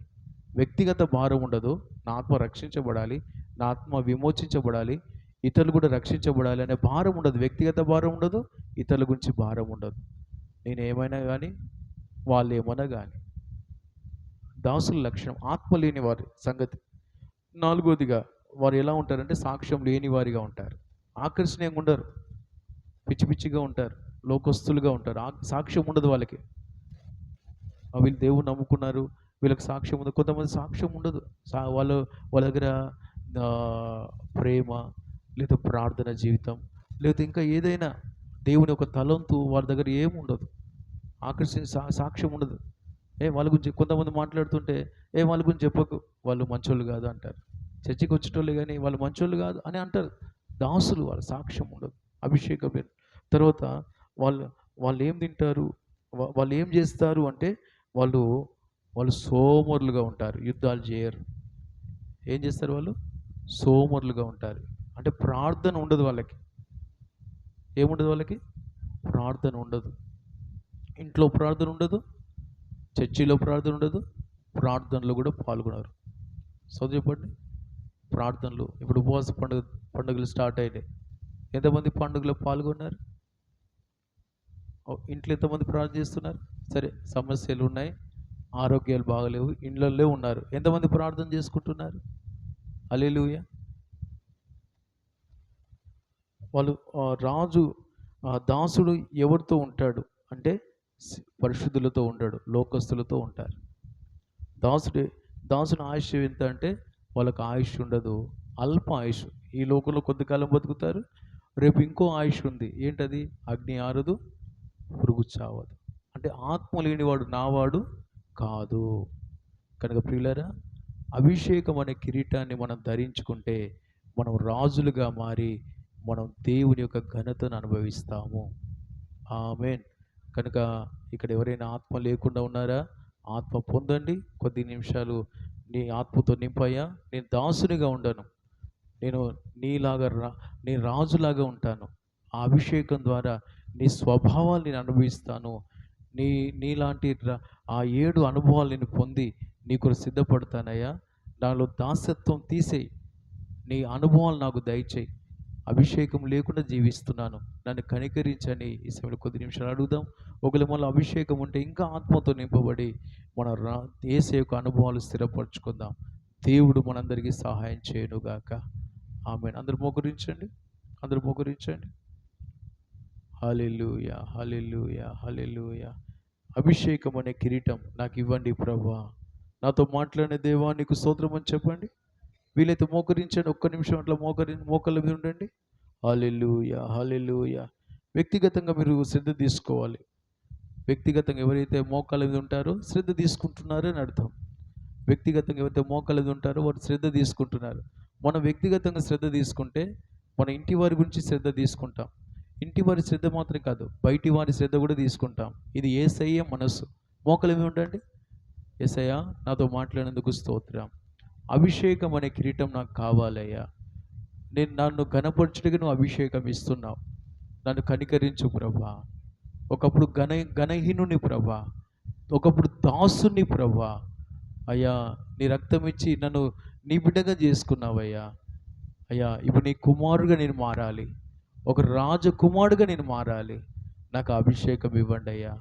వ్యక్తిగత భారం ఉండదు. నా ఆత్మ రక్షించబడాలి, నా ఆత్మ విమోచించబడాలి, ఇతరులు కూడా రక్షించబడాలి అనే భారం ఉండదు. వ్యక్తిగత భారం ఉండదు, ఇతరుల గురించి భారం ఉండదు. నేను ఏమైనా కానీ వాళ్ళు ఏమైనా కానీ. దాసుల లక్షణం ఆత్మ లేని వారి సంగతి. నాలుగోదిగా వారు ఎలా ఉంటారంటే సాక్ష్యం లేని వారిగా ఉంటారు. ఆకర్షణీయంగా ఉండరు, పిచ్చి పిచ్చిగా ఉంటారు, లోకస్తులుగా ఉంటారు. సాక్ష్యం ఉండదు వాళ్ళకి. వీళ్ళు దేవుని నమ్ముకున్నారు, వీళ్ళకి సాక్ష్యం ఉంది. కొంతమంది సాక్ష్యం ఉండదు. వాళ్ళ దగ్గర ప్రేమ లేదా ప్రార్థన జీవితం లేదా ఇంకా ఏదైనా దేవుని ఒక తలంతు వాళ్ళ దగ్గర ఏముండదు. సాక్ష్యం ఉండదు. వాళ్ళ గురించి కొంతమంది మాట్లాడుతుంటే వాళ్ళ గురించి చెప్పకు, వాళ్ళు మంచోళ్ళు కాదు అంటారు. చర్చికి వచ్చేటోళ్ళు కానీ వాళ్ళు మంచోళ్ళు కాదు అని అంటారు. దాసులు, వాళ్ళ సాక్ష్యం ఉండదు, అభిషేకం లేదు. తర్వాత వాళ్ళు ఏం తింటారు, వాళ్ళు ఏం చేస్తారు అంటే వాళ్ళు సోమరులుగా ఉంటారు, యుద్ధాలు చేయరు. ఏం చేస్తారు వాళ్ళు? సోమరులుగా ఉంటారు. అంటే ప్రార్థన ఉండదు వాళ్ళకి. ఏముండదు వాళ్ళకి? ప్రార్థన ఉండదు. ఇంట్లో ప్రార్థన ఉండదు, చర్చిలో ప్రార్థన ఉండదు, ప్రార్థనలో కూడా పాల్గొనరు. చదువు చెప్పండి. ప్రార్థనలు ఇప్పుడు ఉపవాస పండుగలు స్టార్ట్ అయినాయి. ఎంతమంది పండుగలో పాల్గొన్నారు? ఇంట్లో ఎంతమంది ప్రార్థన చేస్తున్నారు? సరే, సమస్యలు ఉన్నాయి, ఆరోగ్యాలు బాగలేవు, ఇండ్లల్లో ఉన్నారు. ఎంతమంది ప్రార్థన చేసుకుంటున్నారు? హల్లెలూయా. వాళ్ళు దాసుడు ఎవరితో ఉంటాడు అంటే పరిశుద్ధులతో ఉంటాడు, లోకస్తులతో ఉంటారు. దాసుని ఆయుష్ ఎంత అంటే వాళ్ళకి ఆయుష్ ఉండదు, అల్ప ఆయుష్. ఈ లోకంలో కొద్దికాలం బతుకుతారు, రేపు ఇంకో ఆయుష్ ఉంది. ఏంటది? అగ్ని ఆరదు, పురుగు చావదు. అంటే ఆత్మ లేనివాడు నావాడు కాదు. కనుక ప్రియులారా, అభిషేకం అనే కిరీటాన్ని మనం ధరించుకుంటే మనం రాజులుగా మారి మనం దేవుని యొక్క ఘనతను అనుభవిస్తాము. ఆమేన్. కనుక ఇక్కడ ఎవరైనా ఆత్మ లేకుండా ఉన్నారా? ఆత్మ పొందండి. కొద్ది నిమిషాలు నీ ఆత్మతో నింపయ్యా. నేను దాసునిగా ఉండను, నేను రాజులాగా ఉంటాను. ఆ అభిషేకం ద్వారా నీ స్వభావాలు నేను అనుభవిస్తాను. నీలాంటి ఆ 7 అనుభవాలు నేను పొంది నీకు సిద్ధపడతానయ్యా. నాలో దాసత్వం తీసేయి, నీ అనుభవాలు నాకు దయచేయి. అభిషేకం లేకుండా జీవిస్తున్నాను, నన్ను కనికరించని ఈ సమయంలో కొద్ది నిమిషాలు అడుగుదాం. ఒకవేళ మన అభిషేకం ఉంటే ఇంకా ఆత్మతో నింపబడి మన యేసు యొక్క అనుభవాలు స్థిరపరచుకుందాం. దేవుడు మనందరికీ సహాయం చేయనుగాక. ఆమేన్. అందరూ మోకరించండి, అందరూ మోకరించండి. హల్లెలూయా, హల్లెలూయా, హల్లెలూయా. అభిషేకం అనే కిరీటం నాకు ఇవ్వండి ప్రభువా. నాతో మాట్లాడిన దేవా నీకు స్తోత్రం అని చెప్పండి. వీలైతే మోకరించండి, ఒక్క నిమిషం అట్లా మోకాళ్ళ మీద ఉండండి. హల్లెలూయా, హల్లెలూయా. వ్యక్తిగతంగా మీరు శ్రద్ధ తీసుకోవాలి. వ్యక్తిగతంగా ఎవరైతే మోకాళ్ళ మీద ఉంటారో శ్రద్ధ తీసుకుంటున్నారో అని అర్థం. వ్యక్తిగతంగా ఎవరైతే మోకాళ్ళ మీద ఉంటారో వారు శ్రద్ధ తీసుకుంటున్నారు. మనం వ్యక్తిగతంగా శ్రద్ధ తీసుకుంటే మన ఇంటి వారి గురించి శ్రద్ధ తీసుకుంటాం. ఇంటి వారి శ్రద్ధ మాత్రం కాదు, బయటి వారి శ్రద్ధ కూడా తీసుకుంటాం. ఇది యేసయ్య మనస్సు. మోకాళ్ళ మీద ఉండండి. యేసయ్య నాతో మాట్లాడినందుకు స్తోత్రం. అభిషేకం అనే కిరీటం నాకు కావాలయ్యా. నన్ను ఘనపరచుడిగా నువ్వు అభిషేకం ఇస్తున్నావు. నన్ను కనికరించు ప్రభా. ఒకప్పుడు ఘనహీనుని ప్రభా, ఒకప్పుడు దాసుని ప్రభా, అయ్యా నీ రక్తం ఇచ్చి నన్ను నీ బిడ్డగా చేసుకున్నావయ్యా. అయ్యా ఇప్పుడు నీ కుమారుడుగా నేను మారాలి, ఒక రాజకుమారుడుగా నేను మారాలి. నాకు ఆ అభిషేకం ఇవ్వండి అయ్యా.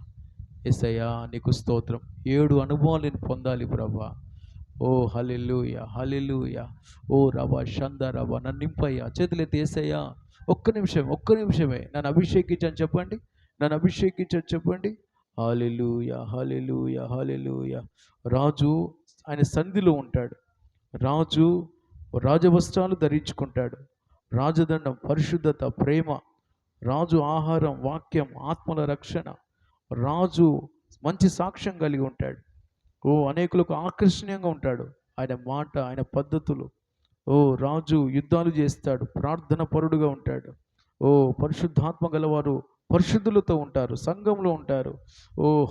యేసయ్యా నీకు స్తోత్రం. 7 అనుభవాలు నేను పొందాలి ప్రభా. ఓ హల్లెలూయా, హల్లెలూయా. ఓ రబా షంద రబా, నన్ను నింపయ్యా. చేతులెత్తి యేసయ్యా ఒక్క నిమిషమే నన్ను అభిషేకించని చెప్పండి, నన్ను అభిషేకించని చెప్పండి. హల్లెలూయా, హల్లెలూయా, హల్లెలూయా. రాజు ఆయన సన్నిధిలో ఉంటాడు. రాజు రాజవస్త్రాలు ధరించుకుంటాడు. రాజదండం, పరిశుద్ధత, ప్రేమ. రాజు ఆహారం, వాక్యం, ఆత్మల రక్షణ. రాజు మంచి సాక్ష్యం కలిగి ఉంటాడు. అనేకులకు ఆకర్షణీయంగా ఉంటాడు ఆయన మాట, ఆయన పద్ధతులు. రాజు యుద్ధాలు చేస్తాడు, ప్రార్థన పరుడుగా ఉంటాడు. పరిశుద్ధాత్మ గలవారు పరిశుద్ధులతో ఉంటారు, సంఘంలో ఉంటారు.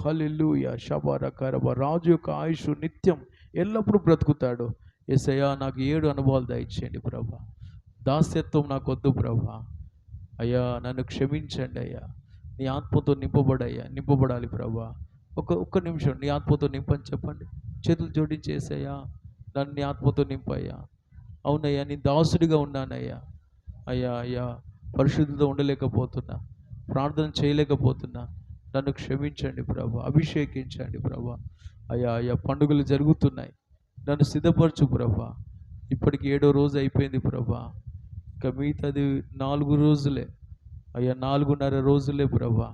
హల్లెలూయా, షబార కరబ. రాజు యొక్క ఆయుష్ నిత్యం ఎల్లప్పుడూ బ్రతుకుతాడు. యేసయ్యా నాకు 7 అనుభవాలు దయచేయండి ప్రభా. దాస్యత్వం నాకు వద్దు ప్రభా. అయ్యా నన్ను క్షమించండి అయ్యా. నీ ఆత్మతో నింపబడాలి ప్రభా. ఒక్క నిమిషం నీ ఆత్మతో నింపని చెప్పండి. చేతులు జోడించేసయ్యా నన్ను నీ ఆత్మతో నింపయ్యా. అవునయ్యా నీ దాసుడిగా ఉన్నానయ్యా. అయ్యా పరిశుద్ధితో ఉండలేకపోతున్నా, ప్రార్థన చేయలేకపోతున్నా. నన్ను క్షమించండి ప్రభా, అభిషేకించండి ప్రభా. అయ్యా పండుగలు జరుగుతున్నాయి, నన్ను సిద్ధపరచు ప్రభా. ఇప్పటికి 7వ రోజు అయిపోయింది ప్రభా. ఇంకా మిగతాది 4 రోజులే అయ్యా, 4.5 రోజులే ప్రభా.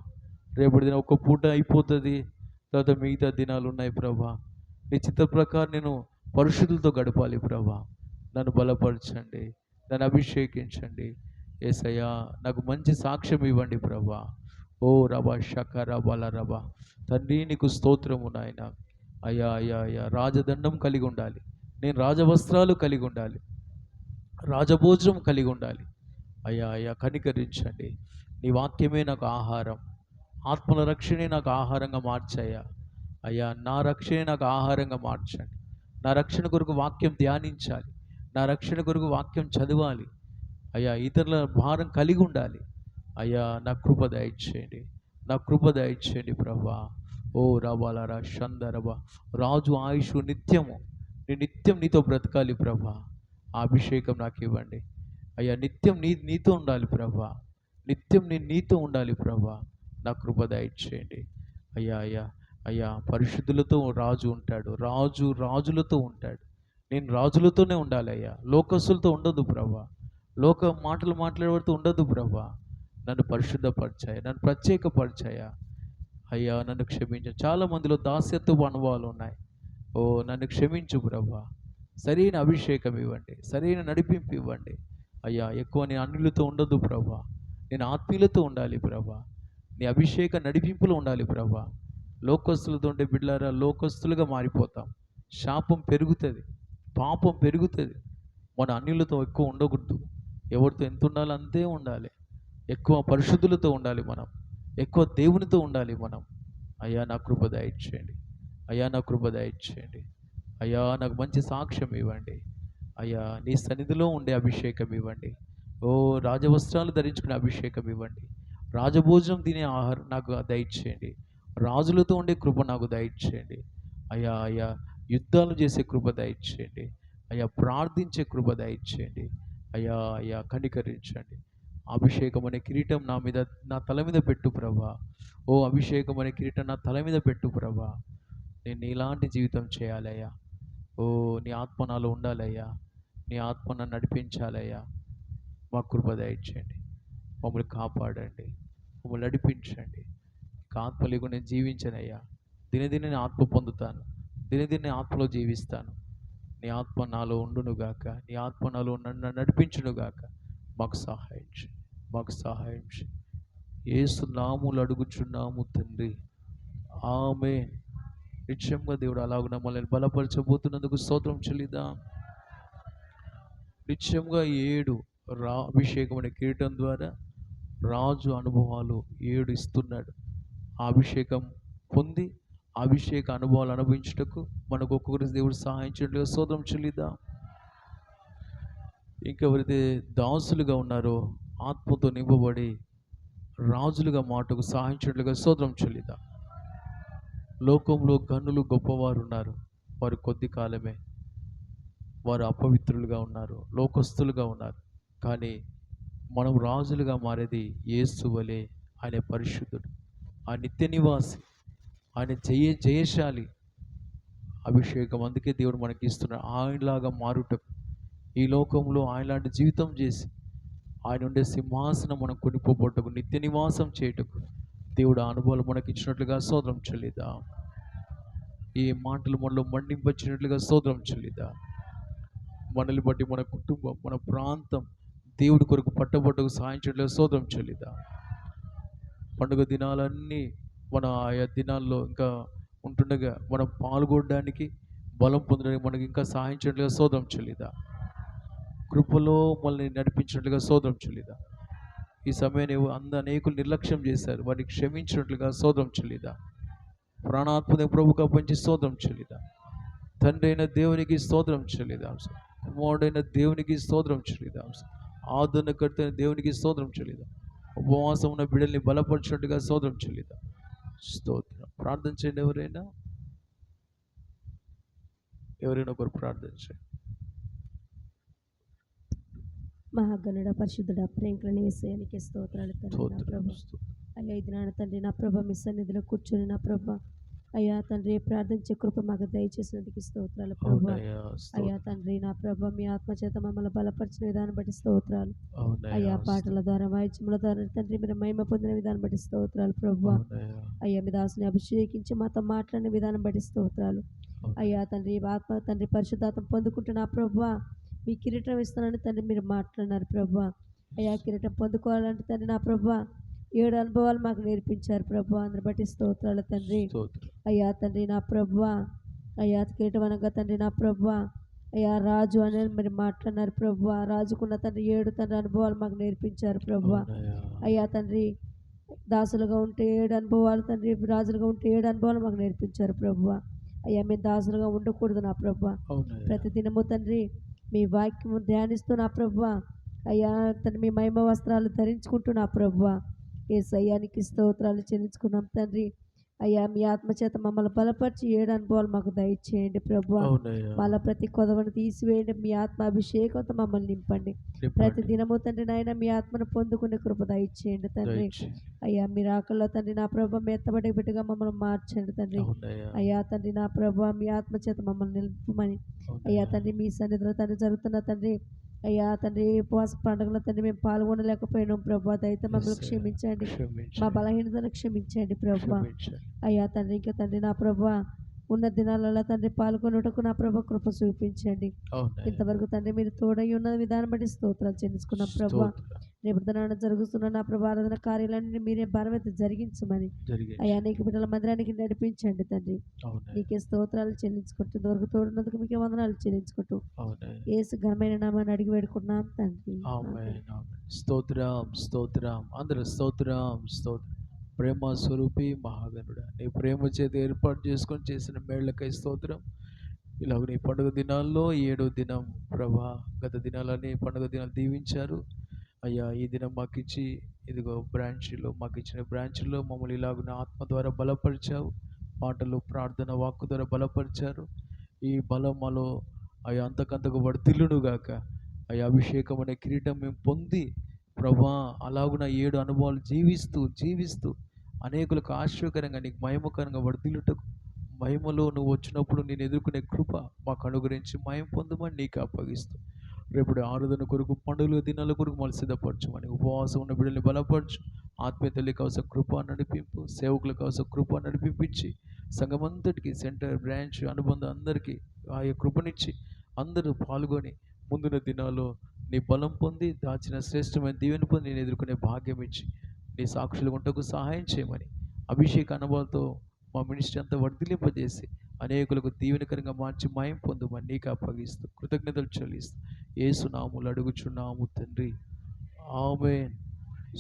రేపటి దిన ఒక్క పూట అయిపోతుంది, తర్వాత మిగతా దినాలు ఉన్నాయి ప్రభా. నీ చిత్త ప్రకారం నేను పరిశుద్ధులతో గడపాలి ప్రభా. నన్ను బలపరచండి, నన్ను అభిషేకించండి. యేసయ్యా నాకు మంచి సాక్ష్యం ఇవ్వండి ప్రభా. రబా షకర బల రబా. తండ్రి నీకు స్తోత్రము నాయన. అయ్యా రాజదండం కలిగి ఉండాలి, నేను రాజవస్త్రాలు కలిగి ఉండాలి, రాజభోజనం కలిగి ఉండాలి. అయ్యా కనికరించండి. నీ వాక్యమే నాకు ఆహారం, ఆత్మల రక్షణే నాకు ఆహారంగా మార్చయ్యా. అయ్యా నా రక్షణే నాకు ఆహారంగా మార్చండి. నా రక్షణ కొరకు వాక్యం ధ్యానించాలి, నా రక్షణ కొరకు వాక్యం చదవాలి. అయ్యా ఇతరుల భారం కలిగి ఉండాలి. అయ్యా నా కృప దయచేయండి, నా కృప దయచేయండి ప్రభా. రబాలరా షందరబా. రాజు ఆయుష్ నిత్యము, నేను నిత్యం నీతో బ్రతకాలి ప్రభా. ఆ అభిషేకం నాకు ఇవ్వండి అయ్యా. నిత్యం నీతో ఉండాలి ప్రభా, నిత్యం నేను నీతో ఉండాలి ప్రభా. నా కృప దయచేయండి అయ్యా. పరిశుద్ధులతో రాజు ఉంటాడు, రాజు రాజులతో ఉంటాడు. నేను రాజులతోనే ఉండాలి అయ్యా, లోకస్తులతో ఉండదు ప్రభా. లోక మాటలు మాట్లాడబడుతూ ఉండదు ప్రభా. నన్ను పరిశుద్ధపరిచాయా, నన్ను ప్రత్యేకపరిచాయా అయ్యా. నన్ను క్షమించు. చాలా మందిలో దాస్యత్వపు అనుభవాలు ఉన్నాయి. నన్ను క్షమించు ప్రభా. సరైన అభిషేకం ఇవ్వండి, సరైన నడిపింపు ఇవ్వండి అయ్యా. ఎక్కువ నేను అన్యులతో ఉండదు ప్రభా, నేను ఆత్మీయులతో ఉండాలి ప్రభా. నీ అభిషేక నడిపింపులో ఉండాలి ప్రభా. లోకస్తులతో ఉండే బిడ్డలారా లోకస్తులుగా మారిపోతాం. శాపం పెరుగుతుంది, పాపం పెరుగుతుంది. మన అన్యులతో ఎక్కువ ఉండకూడదు, ఎవరితో ఎంత ఉండాలో అంతే ఉండాలి. ఎక్కువ పరిశుద్ధులతో ఉండాలి మనం, ఎక్కువ దేవునితో ఉండాలి మనం. అయ్యా నా కృప దయచేయండి, అయ్యా నా కృప దయచేయండి అయ్యా. నాకు మంచి సాక్ష్యం ఇవ్వండి అయ్యా. నీ సన్నిధిలో ఉండే అభిషేకం ఇవ్వండి. రాజవస్త్రాలు ధరించుకునే అభిషేకం ఇవ్వండి. రాజభోజనం తినే ఆహారం నాకు దయచేయండి. రాజులతో ఉండే కృప నాకు దయచేయండి అయ్యా. యుద్ధాలు చేసే కృప దయచేయండి అయ్యా. ప్రార్థించే కృప దయచేయండి అయ్యా. కనికరించండి. అభిషేకం అనే కిరీటం నా తల మీద పెట్టు ప్రభా. అభిషేకం అనే కిరీటం నా తల మీద పెట్టు ప్రభా. నేను నీలాంటి జీవితం చేయాలయ్యా. నీ ఆత్మ నాలో ఉండాలయ్యా, నీ ఆత్మ నన్ను నడిపించాలయ్యా. మా కృప దయచేయండి, మమ్మల్ని కాపాడండి, మమ్మల్ని నడిపించండి. ఆత్మ లేకుండా నేను జీవించనయ్యా. దినదిన నేను ఆత్మ పొందుతాను, దినదిన ఆత్మలో జీవిస్తాను. నీ ఆత్మ నాలో ఉండునుగాక, నీ ఆత్మ నాలో నన్ను నడిపించునుగాక. మాకు సహాయం చేయండి, మాకు సహాయం చేయండి. యేసు నామములో అడుగుచున్నాము తండ్రి, ఆమేన్. నిత్యంగా దేవుడు అలాగున మనల్ని బలపరచబోతున్నందుకు స్తోత్రం చెల్లిద్దాం. నిత్యంగా 7 అభిషేకం అనే కిరీటం ద్వారా రాజు అనుభవాలు 7 ఇస్తున్నాడు. ఆ అభిషేకం పొంది అభిషేక అనుభవాలు అనుభవించుటకు మనకు ఒక్కొక్కరి దేవుడు సహాయం చేయట్లుగా స్తోత్రం చెల్లిద్దాం. ఇంకెవరైతే దాసులుగా ఉన్నారో ఆత్మతో నింపబడి రాజులుగా మాటకు సహాయం చేయట్లుగా స్తోత్రం చెల్లిద్దాం. లోకంలో గనులు గొప్పవారు ఉన్నారు, వారు కొద్ది కాలమే, వారు అపవిత్రులుగా ఉన్నారు, లోకస్తులుగా ఉన్నారు. కానీ మనం రాజులుగా మారేది యేసు వలె. ఆయన పరిశుద్ధుడు, ఆ నిత్య నివాసి, ఆయన జయశాలి. అభిషేకం అందుకే దేవుడు మనకి ఇస్తున్నాడు. ఆయనలాగా మారుటకు, ఈ లోకంలో ఆయనలాంటి జీవితం చేసి ఆయన ఉండే సింహాసనం మనం కొనిపోబోటకు, నిత్య నివాసం చేయుటకు దేవుడు ఆ అనుభవాలు మనకి ఇచ్చినట్లుగా స్తోత్రం చెల్లిద్దాం. ఈ మాటలు మనలో మండింపచ్చినట్లుగా స్తోత్రం చెల్లిద్దాం. మనల్ని బట్టి మన కుటుంబం, మన ప్రాంతం దేవుడి కొరకు పట్టబట్టకు సహాయం చేయట్లుగా స్తోత్రం చెల్లిద్దాం. పండుగ దినాలన్నీ మన ఆయా దినాల్లో ఇంకా ఉంటుండగా మనం పాల్గొనడానికి, బలం పొందడానికి మనకి ఇంకా సహాయం చేయట్లుగా స్తోత్రం చెల్లిద్దాం. కృపలో మనల్ని నడిపించినట్లుగా స్తోత్రం చెల్లిద్దాం. ఈ సమయాన్ని అనేకులు నిర్లక్ష్యం చేశారు, వారిని క్షమించినట్లుగా స్తోత్రం చెల్లిద్దాం. ప్రాణాత్మక ప్రభువుకు అప్పగించి స్తోత్రం చెల్లిద్దాం. తండ్రి అయిన దేవునికి స్తోత్రం చెల్లిద్దాం. కుమారుడైన దేవునికి స్తోత్రం చెల్లిద్దాం. ఆదరణకర్త అయిన దేవునికి స్తోత్రం చెల్లిద్దాం. ఉపవాసం ఉన్న బిడ్డల్ని బలపరిచినట్టుగా స్తోత్రం చెల్లిద్దాం. స్తోత్రం. ప్రార్థన చేయండి. ఎవరైనా ఒకరు ప్రార్థన చేయండి. మహాగణుడ, పరిశుద్ధుడ, ప్రేంకులని యేసయ్యానికి స్తోత్రాలు తండ్రి. నా ప్రభ అయ్యా, ఇది నాన్న తండ్రి, నా ప్రభ మీ సన్నిధిలో కూర్చొని నా ప్రభ అయ్యా తండ్రి ప్రార్థించే కృప మాకు దయచేసినందుకు స్తోత్రాలు ప్రభా. అయ్యా తండ్రి, నా ప్రభ మీ ఆత్మచేత మమ్మల్ని బలపరిచిన విధానం బట్టి స్తోత్రాలు. అయ్యా పాటల ద్వారా, వాయిద్యముల ద్వారా తండ్రి మీరు మహిమ పొందిన విధానం బట్టి స్తోత్రాలు ప్రభా. అయ్యా మీ దాసుని అభిషేకించి మాతో మాట్లాడిన విధానం బట్టి స్తోత్రాలు. అయ్యా తండ్రి, ఆత్మ తండ్రి పరిశుద్ధాత్మ పొందుకుంటున్నా ప్రభా. మీ కిరీటం ఇస్తానని తండ్రి మీరు మాట్లాడినారు ప్రభా. అయ్యా కిరీటం పొందుకోవాలంటే తండ్రి నా ప్రభా 7 అనుభవాలు మాకు నేర్పించారు ప్రభా. అందరి బట్టి స్తోత్రాలు తండ్రి. అయ్యా తండ్రి నా ప్రభా, అయ్యా కిరీటం అనగా తండ్రి నా ప్రభా అయ్యా రాజు అనేది మీరు మాట్లాడినారు ప్రభా. రాజుకున్న తండ్రి 7 తండ్రి అనుభవాలు మాకు నేర్పించారు ప్రభా. అయ్యా తండ్రి దాసులుగా ఉంటే 7 అనుభవాలు, తండ్రి రాజులుగా ఉంటే 7 అనుభవాలు మాకు నేర్పించారు ప్రభా. అయ్యా మేము దాసులుగా ఉండకూడదు నా ప్రభా. ప్రతి దినము తండ్రి మీ వాక్యము ధ్యానిస్తూ నా ప్రభా అయ్యా తండ్రి మీ మహిమ వస్త్రాలు ధరించుకుంటూ నా ప్రభా యేసయ్యానికి స్తోత్రాలు చెల్లించుకున్నాం తండ్రి. అయ్యా మీ ఆత్మచేత మమ్మల్ని బలపరిచి 7 అనుభవాలు మాకు దయచేయండి ప్రభా. మళ్ళీ ప్రతి కొదవను తీసివేయండి, మీ ఆత్మ అభిషేకంతో మమ్మల్ని నింపండి. ప్రతి దినము తండ్రి నాయన మీ ఆత్మను పొందుకునే కృప దయచేయండి తండ్రి. అయ్యా మీరు ఆకల్లో తండ్రి నా ప్రభా మెత్తబడి బిడ్డగా మమ్మల్ని మార్చండి తండ్రి. అయ్యా తండ్రి నా ప్రభా మీ ఆత్మచేత మమ్మల్ని నిలుపుమని అయ్యా తండ్రి మీ సన్నిధిలో తండ్రి జరుగుతున్న తండ్రి అయ్యా తండ్రి ఉపవాస పండుగలో తండ్రి మేము పాల్గొనలేకపోయినాం ప్రభా. దయతో మమ్మల్ని క్షమించండి, మా బలహీనతను క్షమించండి ప్రభా. అయ్యా తండ్రి ఇంకా తండ్రి నా ప్రభా ఉన్న దినాలలో తండ్రి పాల్గొనుటకు నా ప్రభా కృప చూపించండి. ఇంతవరకు తండ్రి మీరు తోడై ఉన్న విధానం బట్టి స్తోత్రాలు చెల్లించుకున్నాం ప్రభా. రేపు దినాన జరుగుతున్న నా ప్రభా ఆరాధన కార్యాలన్నీ మీరే భారమైతే జరిగించమని అయ్యా నీకు బిడ్డల మందిరానికి నడిపించండి తండ్రి. నీకే స్తోత్రాలు చెల్లించుకుంటూ దొరకు తోడున్నందుకు మీకే వందనాలు చెల్లించుకుంటూ యేసు ఘనమైన నామాన్ని అడిగి వేడుకున్నాం తండ్రి. స్తోత్రం స్తోత్రం అందరూ స్తోత్రం స్తోత్రం. ప్రేమ స్వరూపి మహాగణుడా, నీ ప్రేమ చేత ఏర్పాటు చేసుకొని చేసిన మేళ్లకై స్తోత్రం. ఇలాగ నీ పండుగ దినాల్లో 7వ దినం ప్రభా, గత దినాలని పండుగ దినాలు దీవించారు అయ్యా. ఈ దినం మాకు ఇచ్చి ఇదిగో బ్రాంచ్లో మాకు ఇచ్చిన బ్రాంచ్లో మమ్మల్ని ఇలాగ ఆత్మ ద్వారా బలపరిచావు, పాటలు ప్రార్థన వాక్కు ద్వారా బలపరిచారు. ఈ బలం మాలో అయ్యా అంతకంతకు వర్ధిల్లును గాక. అయ్యా అభిషేకం అనే కిరీటం మేము పొంది ప్రభా అలాగున 7 అనుభవాలు జీవిస్తూ అనేకులకు ఆశ్చర్యకరంగా నీకు మహిమకరంగా వర్ధిల్లుటకు, మహిమలో నువ్వు వచ్చినప్పుడు నేను ఎదుర్కొనే కృప మాకు అనుగ్రహించి మహిమ పొందమని నీకు అప్పగిస్తూ రేపు ఆరాధన కొరకు పండుగల దినాల కొరకు మళ్ళీ సిద్ధపరచమని ఉపవాసం ఉన్న బిడ్డల్ని బలపరచు. ఆత్మీయతలకు అవసరం కృప నడిపింపు, సేవకులకు అవసరం కృప నడిపించి సంఘమంతటికి సెంటర్ బ్రాంచ్ అనుబంధం అందరికీ ఆ కృపనిచ్చి అందరూ పాల్గొని ముందున్న దినాల్లో నీ బలం పొంది దాచిన శ్రేష్టమైన దీవెన పొంది నేను ఎదుర్కొనే భాగ్యం ఇచ్చి నీ సాక్షులు ఉంటకు సహాయం చేయమని అభిషేక అనుభవాలతో మా మినిస్ట్రీ అంతా వర్ధిలింపజేసి అనేకులకు దీవెనకరంగా మార్చి మహిమ పొందమని నీకు అప్పగిస్తూ కృతజ్ఞతలు చెల్లిస్తూ యేసు నామములో అడుగుచున్నాము తండ్రి, ఆమేన్.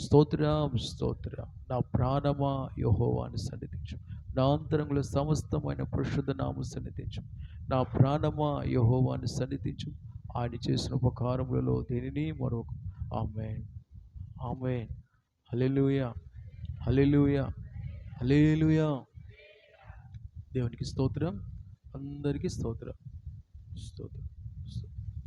స్తోత్రం స్తోత్రం. నా ప్రాణమా యెహోవాను సన్నిధించు, నా అంతరంగంలో సమస్తమైన పరిశుద్ధ నామము సన్నిధించు. నా ప్రాణమా యెహోవాను సన్నిధించు, ఆయన చేసిన ఉపకారములలో దేనిని మరొక. ఆమేన్ ఆమేన్. హల్లెలూయా హల్లెలూయా హల్లెలూయా. దేవునికి స్తోత్రం. అందరికీ స్తోత్రం. స్తోత్రం.